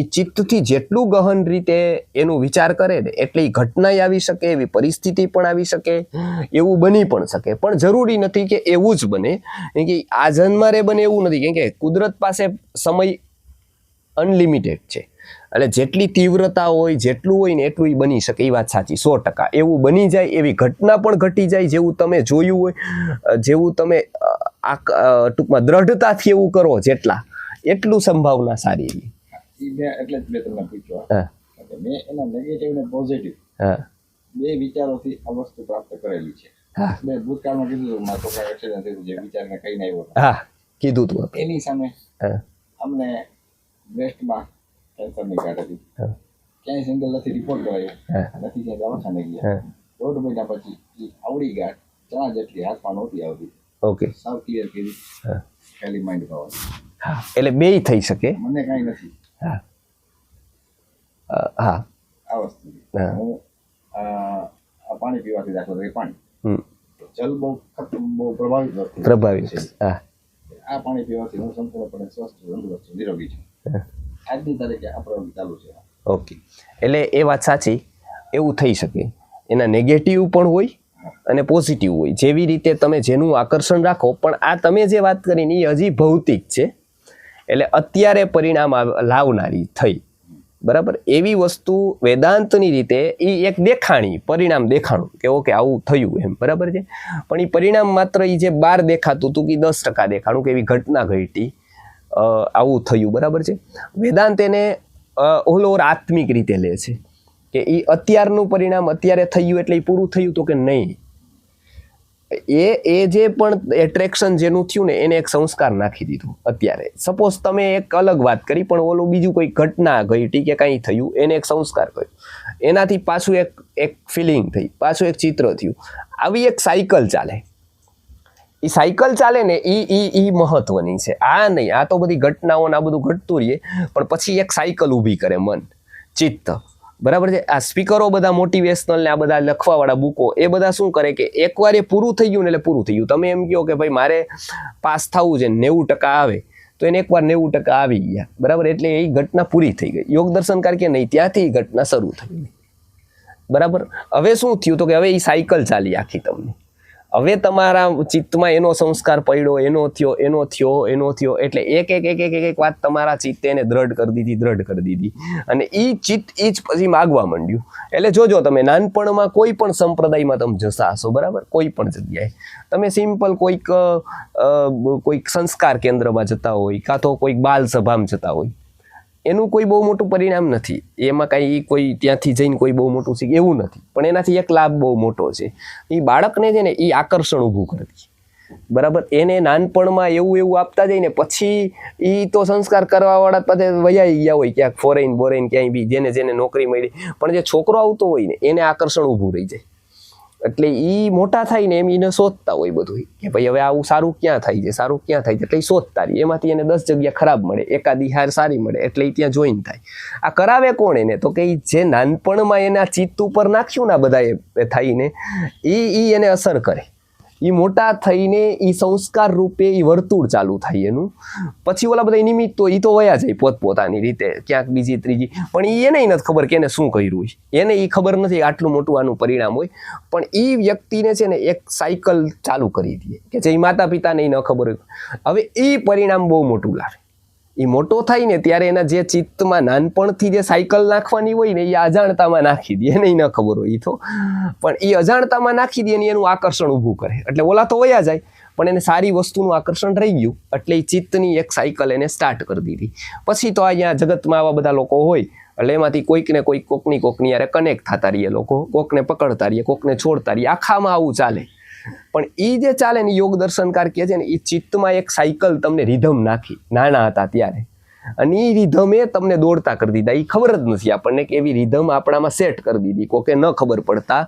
એ ચિત્તથી જેટલું ગહન રીતે એનું વિચાર કરે ને એટલે એ ઘટનાય આવી શકે, એવી પરિસ્થિતિ પણ આવી શકે, એવું બની પણ શકે. પણ જરૂરી નથી કે એવું જ બને, કેમ કે આ જન્મારે બને એવું નથી. કેમ કે કુદરત પાસે સમય અનલિમિટેડ છે, એટલે જેટલી તીવ્રતા હોય જેટલું હોય ને એટલું બની શકે. એ વાત સાચી 100%. એવું બની જાય, એવી ઘટના પણ ઘટી જાય જેવું તમે જોયું હોય, જેવું તમે ટૂંકમાં દ્રઢતાથી એવું કરો જેટલા, એટલું સંભાવના સારી રહી. એટલે જ મેં તમને પૂછ્યું મેં એના નેગેટિવ ને પોઝિટિવ બે વિચારોથી આ વસ્તુ પ્રાપ્ત કરેલી છે. મેં ભૂતકાળમાં કીધું હતું મારા છોકરા એક્સિડન્ટ થયું જે વિચારને કહીને આવ્યો. હા, કીધું તું. એની સામે અમને બ્રેસ્ટમાં કેન્સરની ગાંઠ હતી, ક્યાંય સિંગલ નથી રિપોર્ટ કરાયો, નથી ક્યાંય દવાખાને ગયા. 1.5 મહિના પછી આવડી ગાંઠ ચણા જેટલી હાથમાં નહોતી આવતી. ઓકે, સાવ ક્લિયર કરી, ખાલી માઇન્ડ પાવર. હા, એટલે બેય થઈ શકે. મને કાંઈ નથી. હા હા, આ વસ્તુ હું પાણી પીવાથી દાખલો તરીકે પાણી જલ બહુ પ્રભાવિત છે. હા, આ પાણી પીવાથી હું સંપૂર્ણપણે સ્વસ્થ તંદુરસ્ત નિરોગી છું. આજની તારીખે આ પ્રયોગ ચાલુ છે. ઓકે, એટલે એ વાત સાચી, એવું થઈ શકે. એના નેગેટિવ પણ હોય અને પોઝિટિવ હોય. જેવી રીતે તમે જેનું આકર્ષણ રાખો, પણ આ તમે જે વાત કરીને એ હજી ભૌતિક છે, એટલે અત્યારે પરિણામ લાવનારી થઈ, બરાબર. એવી વસ્તુ વેદાંતની રીતે એ એક દેખાણી, પરિણામ દેખાણું કે ઓકે આવું થયું એમ, બરાબર છે. પણ એ પરિણામ માત્ર એ જે બહાર દેખાતું હતું કે 10% દેખાણું કે એવી ઘટના ઘટી, આવું થયું, બરાબર છે. વેદાંત એને ઓલ ઓવર આત્મિક રીતે લે છે કે એ અત્યારનું પરિણામ અત્યારે થયું એટલે એ પૂરું થયું તો કે નહીં. એ જે પણ એટ્રેક્શન જેનું થયું ને એને એક સંસ્કાર નાખી દીધું અત્યારે. સપોઝ તમે એક અલગ વાત કરી, પણ ઓલું બીજું કોઈ ઘટના ઘટી કે કંઈ થયું એને એક સંસ્કાર કર્યો, એનાથી પાછું એક ફિલિંગ થઈ, પાછું એક ચિત્ર થયું. આવી એક સાયકલ ચાલે. એ સાયકલ ચાલે ને એ મહત્વની છે. આ નહીં, આ તો બધી ઘટનાઓ આ બધું ઘટતું રહીએ, પણ પછી એક સાયકલ ઊભી કરે મન, ચિત્ત, બરાબર છે. આ સ્પીકરો બધા મોટિવેશનલ ને આ બધા લખવાવાળા બુકો એ બધા શું કરે કે એકવાર એ પૂરું થઈ ગયું ને એટલે પૂરું થઈ ગયું. તમે એમ કહો કે ભાઈ મારે પાસ થવું છે, 90% આવે, તો એને એકવાર 90% આવી ગયા, બરાબર, એટલે એ ઘટના પૂરી થઈ ગઈ. યોગ દર્શનકાર કે નહીં, ત્યાંથી ઘટના શરૂ થઈ ગઈ, બરાબર. હવે શું થયું તો કે હવે એ સાયકલ ચાલી આખી તમને. હવે તમારા ચિત્તમાં એનો સંસ્કાર પડ્યો, એનો થયો, એટલે એક વાત તમારા ચિત્તે એને દ્રઢ કરી દીધી, અને એ ચિત્ત એ જ પછી માગવા માંડ્યું. એટલે જોજો તમે નાનપણમાં કોઈ પણ સંપ્રદાયમાં તમે જશા હશો, બરાબર, કોઈ પણ જગ્યાએ તમે સિમ્પલ કોઈક સંસ્કાર કેન્દ્રમાં જતા હોય, કાં તો કોઈક બાલ સભામાં જતા હોય, એનું કોઈ બહુ મોટું પરિણામ નથી, એમાં કાંઈ કોઈ ત્યાંથી જઈને કોઈ બહુ મોટું શીખે એવું નથી, પણ એનાથી એક લાભ બહુ મોટો છે. એ બાળકને છે ને એ આકર્ષણ ઊભું કરી દે. બરાબર, એને નાનપણમાં એવું એવું આપતા જાય ને પછી એ તો સંસ્કાર કરવાવાળા પાસે વયાઈ ગયા હોય ક્યાંક ફોરેન બોરેન ક્યાંય બી, જેને નોકરી મળી, પણ જે છોકરો આવતો હોય ને એને આકર્ષણ ઊભું રહી જાય. એટલે એ મોટા થાય ને એમ એને શોધતા હોય બધું કે ભાઈ હવે આવું સારું ક્યાં થાય છે, સારું ક્યાં થાય છે, એટલે એ શોધતા રહી. એમાંથી એને 10 જગ્યા ખરાબ મળે, એકાદી હાર સારી મળે, એટલે એ ત્યાં જોઈન થાય. આ કરાવે કોણ એને? તો કે જે નાનપણમાં એના ચિત્ત ઉપર નાખ્યું ને બધા એ થઈને એ એને અસર કરે. એ મોટા થઈને એ સંસ્કાર રૂપે એ વર્તુળ ચાલુ થાય એનું. પછી ઓલા બધા નિમિત્તો એ તો વયા જાય પોતપોતાની રીતે ક્યાંક બીજી ત્રીજી, પણ એને નથી ખબર કે એને શું કર્યું હોય, એને એ ખબર નથી આટલું મોટું આનું પરિણામ હોય. પણ એ વ્યક્તિને છે ને એક સાયકલ ચાલુ કરી દે કે જે માતા પિતાને ન ખબર હોય. હવે એ પરિણામ બહુ મોટું લાવે. એ મોટો થાય ને ત્યારે એના જે ચિત્તમાં નાનપણથી જે સાયકલ નાખવાની હોય ને એ અજાણતામાં નાખી દે, એને ન ખબર હોય. એ તો પણ એ અજાણતામાં નાખી દે ને એનું આકર્ષણ ઊભું કરે. એટલે ઓલા તો વયા જાય પણ એને સારી વસ્તુનું આકર્ષણ રહી ગયું, એટલે એ ચિત્તની એક સાયકલ એને સ્ટાર્ટ કરી દીધી. પછી તો અહીંયા જગતમાં આવા બધા લોકો હોય એટલે એમાંથી કોઈકને કોકની યારે કનેક્ટ થતા રહીએ લોકો, કોકને પકડતા રહીએ, કોકને છોડતા રહીએ, આખામાં આવું ચાલે. પણ એ જે ચાલે ને યોગ દર્શનકાર કહે છે ને એ ચિત્તમાં એક સાયકલ તમને રિધમ નાખી નાના હતા ત્યારે, અને એ રિધમે તમને દોડતા કરી દીધા. એ ખબર જ નથી આપણને કે એવી રિધમ આપણામાં સેટ કરી દીધી. કોકે ન ખબર પડતા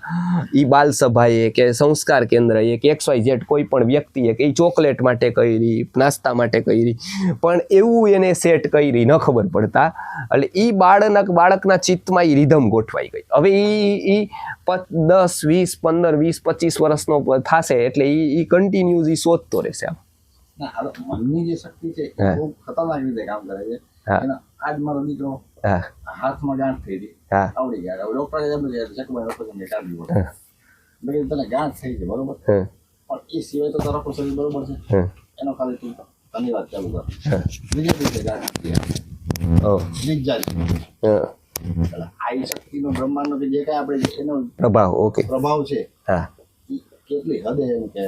એ બાલ સભાએ કે સંસ્કાર કેન્દ્રએ કે XYZ કોઈ પણ વ્યક્તિએ કે એ ચોકલેટ માટે કરી, નાસ્તા માટે કરી, પણ એવું એને સેટ કરી ન ખબર પડતા. એટલે એ બાળકના ચિત્તમાં એ રિધમ ગોઠવાઈ ગઈ. હવે એ 10, 20, 15, 20, 25 વર્ષનો થશે એટલે એ કન્ટિન્યુઅસ એ શોધતો રહેશે. આમ ના, હવે મનની જે શક્તિ છે એ બહુ ખતરનાક રીતે કામ કરે છે. આજ મારો દીકરો હાથમાં ગાંઠ થઈ હતી, આવડી ગયા. હવે ડોક્ટર એમ કે ચકમાં ઓપરેશન કાઢવી પડે. મેં કીધું તને ગાંઠ થઈ છે બરોબર, પણ એ સિવાય તો તારો શરીર બરોબર છે, એનો ખાલી તું ધન્યવાદ ચાલુ કર. બીજા દિવસે ગાંઠ બીજા આ શક્તિનો બ્રહ્માંડનો કે જે કાંઈ આપણે એનો પ્રભાવ છે કેટલી હદે એમ કે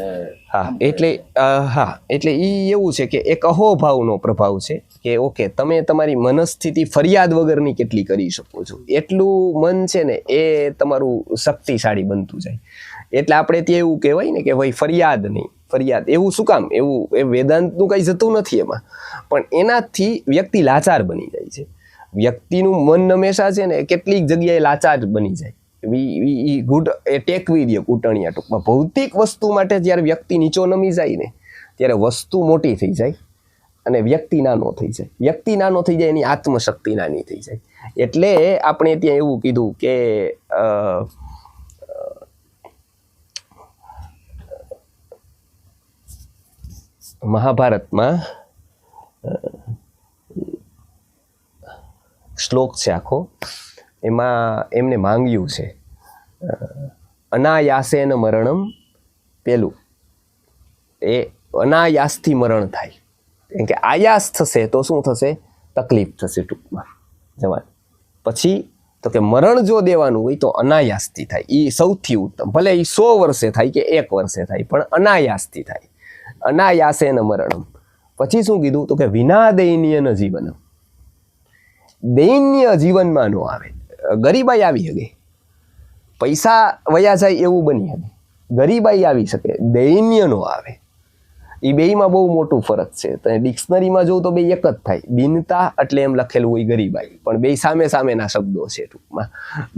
એટલે ઈ એવું છે કે એક અહોભાવનો પ્રભાવ છે કે ઓકે તમે તમારી મનસ્થિતિ ફરિયાદ વગરની કેટલી કરી શકો છો, એટલું મન છે ને એ તમારું શક્તિશાળી બનતું જાય. એટલે આપણે ત્યાં એવું કહેવાય ને કે ભાઈ ફરિયાદ નહીં, ફરિયાદ એવું શું કામ? એવું એ વેદાંતનું કંઈ જતું નથી એમાં, પણ એનાથી વ્યક્તિ લાચાર બની જાય છે. વ્યક્તિનું મન હંમેશા છે ને કેટલીક જગ્યાએ લાચાર બની જાય. ટેકવી દે કૂટણિયા ટૂંકમાં. ભૌતિક વસ્તુ માટે જ્યારે વ્યક્તિ નીચો નમી જાય ને ત્યારે વસ્તુ મોટી થઈ જાય અને વ્યક્તિ નાનો થઈ જાય. વ્યક્તિ નાનો થઈ જાય એની આત્મશક્તિ નાની થઈ જાય. એટલે આપણે ત્યાં એવું કીધું કે મહાભારતમાં શ્લોક છે આખો, એમાં એમને માંગ્યું છે અનાયાસેન મરણમ. પેલું એ અનાયાસથી મરણ થાય, કેમ કે આયાસ થશે તો શું થશે? તકલીફ થશે ટૂંકમાં જવાન. પછી તો કે મરણ જો દેવાનું હોય તો અનાયાસથી થાય, એ સૌથી ઉત્તમ. ભલે એ 100 વર્ષે થાય કે 1 વર્ષે થાય, પણ અનાયાસથી થાય. અનાયાસેન મરણમ. પછી શું કીધું? તો કે વિના દૈન્યન જીવનમ. દૈન્ય જીવનમાં નો આવે. ગરીબાઈ આવી શકે, પૈસા વયા જાય એવું બની શકે, ગરીબાઈ આવી શકે, દૈન્ય નો આવે. એ બેયમાં બહુ મોટું ફરક છે. તો ડિક્શનરીમાં જોઉં તો બે એક જ થાય. દીનતા એટલે એમ લખેલું હોય ગરીબાઈ, પણ બે સામે સામેના શબ્દો છે ટૂંકમાં.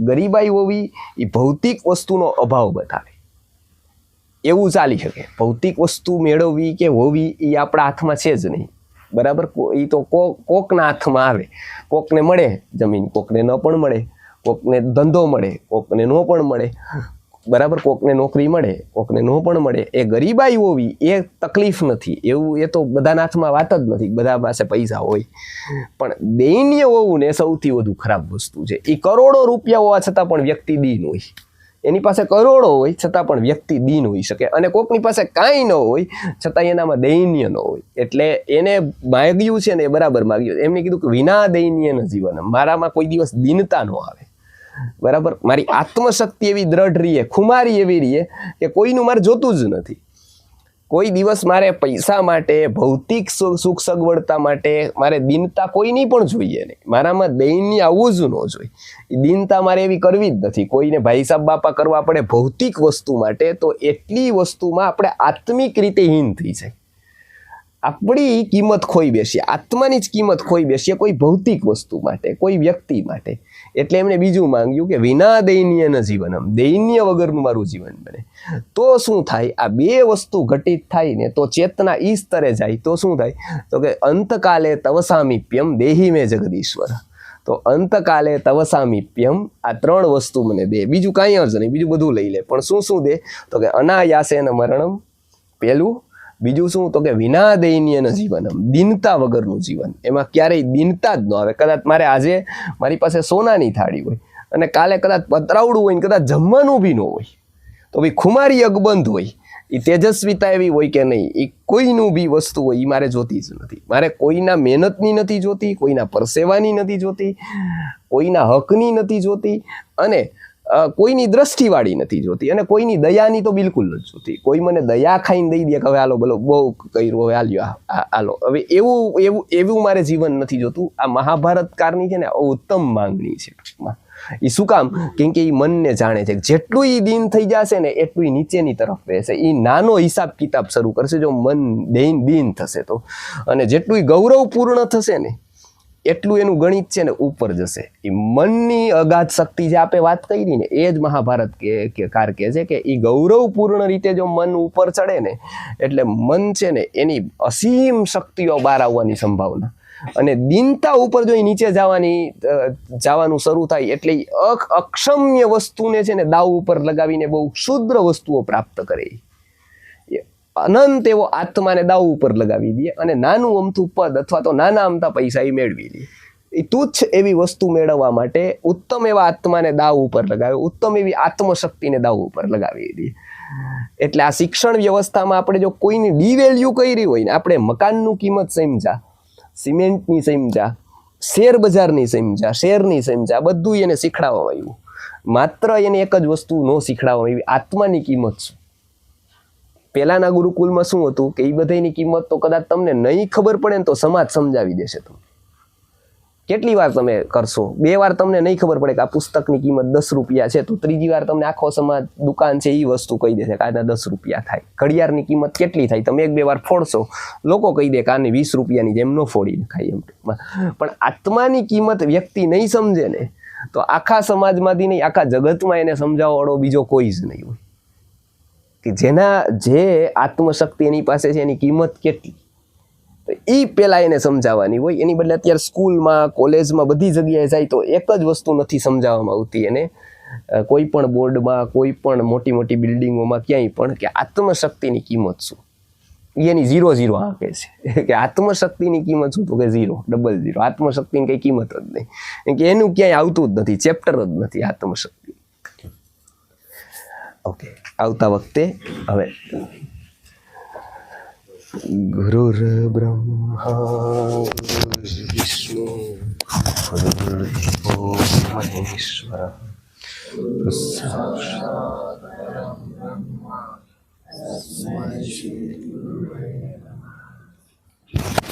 ગરીબાઈ હોવી એ ભૌતિક વસ્તુનો અભાવ બતાવે એવું ચાલી શકે. ભૌતિક વસ્તુ મેળવવી કે હોવી એ આપણા હાથમાં છે જ નહીં, બરાબર. એ તો કોકના હાથમાં આવે. કોકને મળે જમીન, કોકને ન પણ મળે, કોકને ધંધો મળે, કોકને ન પણ મળે, બરાબર. કોકને નોકરી મળે, કોકને ન પણ મળે. એ ગરીબાઈ હોવી એ તકલીફ નથી, એવું એ તો બધાના હાથમાં વાત જ નથી, બધા પાસે પૈસા હોય. પણ દૈન્ય હોવું ને સૌથી વધુ ખરાબ વસ્તુ છે. એ કરોડો રૂપિયા હોવા છતાં પણ વ્યક્તિ દીન હોય. એની પાસે કરોડો હોય છતાં પણ વ્યક્તિ દીન હોઈ શકે, અને કોકની પાસે કાંઈ ન હોય છતાં એનામાં દૈન્ય ન હોય. એટલે એને માગ્યું છે ને એ બરાબર માગ્યું. એમને કીધું કે વિના દૈન્ય ન જીવન, મારામાં કોઈ દિવસ દીનતા ન આવે, બરાબર. મારી આત્મશક્તિ એવી દ્રઢ રહીએ, ખુમારી એવી રહીએ કે કોઈનું મારે જોતું જ નથી. કોઈ દિવસ મારે પૈસા માટે, ભૌતિક સુખ સગવડતા માટે મારે દીનતા કોઈની પણ જોઈએ નહીં. મારામાં દૈન્ય આવવું જ ન જોઈએ. એ દીનતા મારે એવી કરવી જ નથી. કોઈને ભાઈ સાહેબ બાપા કરવા પડે ભૌતિક વસ્તુ માટે, તો એટલી વસ્તુમાં આપણે આત્મિક રીતે હીન થઈ જાય. આપણી કિંમત ખોઈ બેસીએ, આત્માની જ કિંમત ખોઈ બેસીએ કોઈ ભૌતિક વસ્તુ માટે, કોઈ વ્યક્તિ માટે. એટલે એમણે બીજું માંગ્યું કે વિના દૈન્ય ન જીવનમ, દૈન્ય વગરનું મારું જીવન બને. તો શું થાય? આ બે વસ્તુ ઘટિત થાય ને તો ચેતના ઈ સ્તરે જાય તો શું થાય? તો કે અંતકાલે તવ સામીપ્યમ દેહી મેં જગદીશ્વર. તો અંતકાલે તવ સામીપ્યમ, આ ત્રણ વસ્તુ મને દે, બીજું કાંઈ અર્જ નહીં, બીજું બધું લઈ લે. પણ શું શું દે? તો કે અનાયાસેન મરણમ, પહેલું. બીજું શું? તો કે વિના દૈન્ય જીવનમ, દીનતા વગરનું જીવન. એમાં ક્યારેય દીનતા જ ન આવે. કદાચ મારે આજે મારી પાસે સોનાની થાળી હોય અને કાલે કદાચ પતરાવડું હોય ને કદાચ જમવાનું બી ન હોય, તો ભાઈ ખુમારી અકબંધ હોય, એ તેજસ્વીતા એવી હોય કે નહીં, એ કોઈનું બી વસ્તુ હોય એ મારે જોતી જ નથી. મારે કોઈના મહેનતની નથી જોતી, કોઈના પરસેવાની નથી જોતી, કોઈના હકની નથી જોતી, અને કોઈની દ્રષ્ટિવાળી નથી જોતી, અને કોઈની દયાની તો બિલકુલ નથી જોતી. કોઈ મને દયા ખાઈને દઈ દે કે હવે હાલો બોલો બહુ કર્યું, હવે હાલ્યો હાલો, હવે એવું મારે જીવન નથી જોતું. આ મહાભારત કાળની છે ને ઉત્તમ માંગણી છે ટૂંકમાં. એ શું કામ? કેમ કે એ મનને જાણે છે જેટલું એ દીન થઈ જશે ને એટલું નીચેની તરફ રહેશે. એ નાનો હિસાબ કિતાબ શરૂ કરશે જો મન દીન થશે તો, અને જેટલું ગૌરવપૂર્ણ થશે ને એટલું એનું ગણિત છે ને ઉપર જશે. એ મનની અગાધ શક્તિ જે આપણે વાત કરી ને, એ જ મહાભારત કાર કહે છે કે એ ગૌરવપૂર્ણ રીતે જો મન ઉપર ચડે ને એટલે મન છે ને એની અસીમ શક્તિઓ બહાર આવવાની સંભાવના, અને દીનતા ઉપર જો નીચે જવાનું શરૂ થાય એટલે અક્ષમ્ય વસ્તુને છે ને દાવ ઉપર લગાવીને બહુ ક્ષુદ્ર વસ્તુઓ પ્રાપ્ત કરે. અનંત એવો આત્માને દાવ ઉપર લગાવી દે અને નાનું અમથું પદ અથવા તો નાના અમથા પૈસા એ મેળવી લે. એ તુચ્છ એવી વસ્તુ મેળવવા માટે ઉત્તમ એવા આત્માને દાવ ઉપર લગાવે, ઉત્તમ એવી આત્મશક્તિને દાવ ઉપર લગાવી દે. એટલે આ શિક્ષણ વ્યવસ્થામાં આપણે જો કોઈની ડિવેલ્યુ કરી હોય ને, આપણે મકાનનું કિંમત સમજ્યા, સિમેન્ટની સમજ્યા, શેર બજારની સમજ્યા, શેરની સમજ્યા, બધું એને શીખડાવવામાં આવ્યું. માત્ર એને એક જ વસ્તુ ન શીખડાવવામાં આવી, આત્માની કિંમત શું. પહેલાના ગુરુકુલમાં શું હતું કે એ બધાની કિંમત તો કદાચ તમને નહીં ખબર પડે ને તો સમાજ સમજાવી દેશે. તમને કેટલી વાર તમે કરશો, 2 વાર તમને નહીં ખબર પડે કે આ પુસ્તકની કિંમત 10 રૂપિયા છે, તો 3જી વાર તમને આખો સમાજ દુકાન છે એ વસ્તુ કહી દેશે કે આના 10 રૂપિયા થાય. ઘડિયાળની કિંમત કેટલી થાય તમે 1-2 વાર ફોડશો, લોકો કહી દે કે આને 20 રૂપિયાની જેમ ન ફોડી ખાય એમ. પણ આત્માની કિંમત વ્યક્તિ નહીં સમજે ને તો આખા સમાજમાંથી નહીં, આખા જગતમાં એને સમજાવવાળો બીજો કોઈ જ નહીં હોય કે જે આત્મશક્તિ એની પાસે છે એની કિંમત કેટલી, તો એ પહેલાં એને સમજાવવાની હોય. એની બદલે અત્યારે સ્કૂલમાં, કોલેજમાં, બધી જગ્યાએ જાય તો એક જ વસ્તુ નથી સમજાવવામાં આવતી એને, કોઈ પણ બોર્ડમાં, કોઈ પણ મોટી મોટી બિલ્ડિંગોમાં, ક્યાંય પણ, કે આત્મશક્તિની કિંમત શું. એની 0-0 આંકે છે કે આત્મશક્તિની કિંમત શું, તો કે 0-00. આત્મશક્તિની કંઈ કિંમત જ નહીં, કેમ કે એનું ક્યાંય આવતું જ નથી, ચેપ્ટર જ નથી આત્મશક્તિ. ઓકે, આવતા વખતે હવે ગુરુર બ્રહ્મા વિષ્ણુ ગુરુર્દેવો મહેશ્વર સાક્ષાત પરબ્રહ્મ તસ્મૈ શ્રી ગુરવે નમઃ.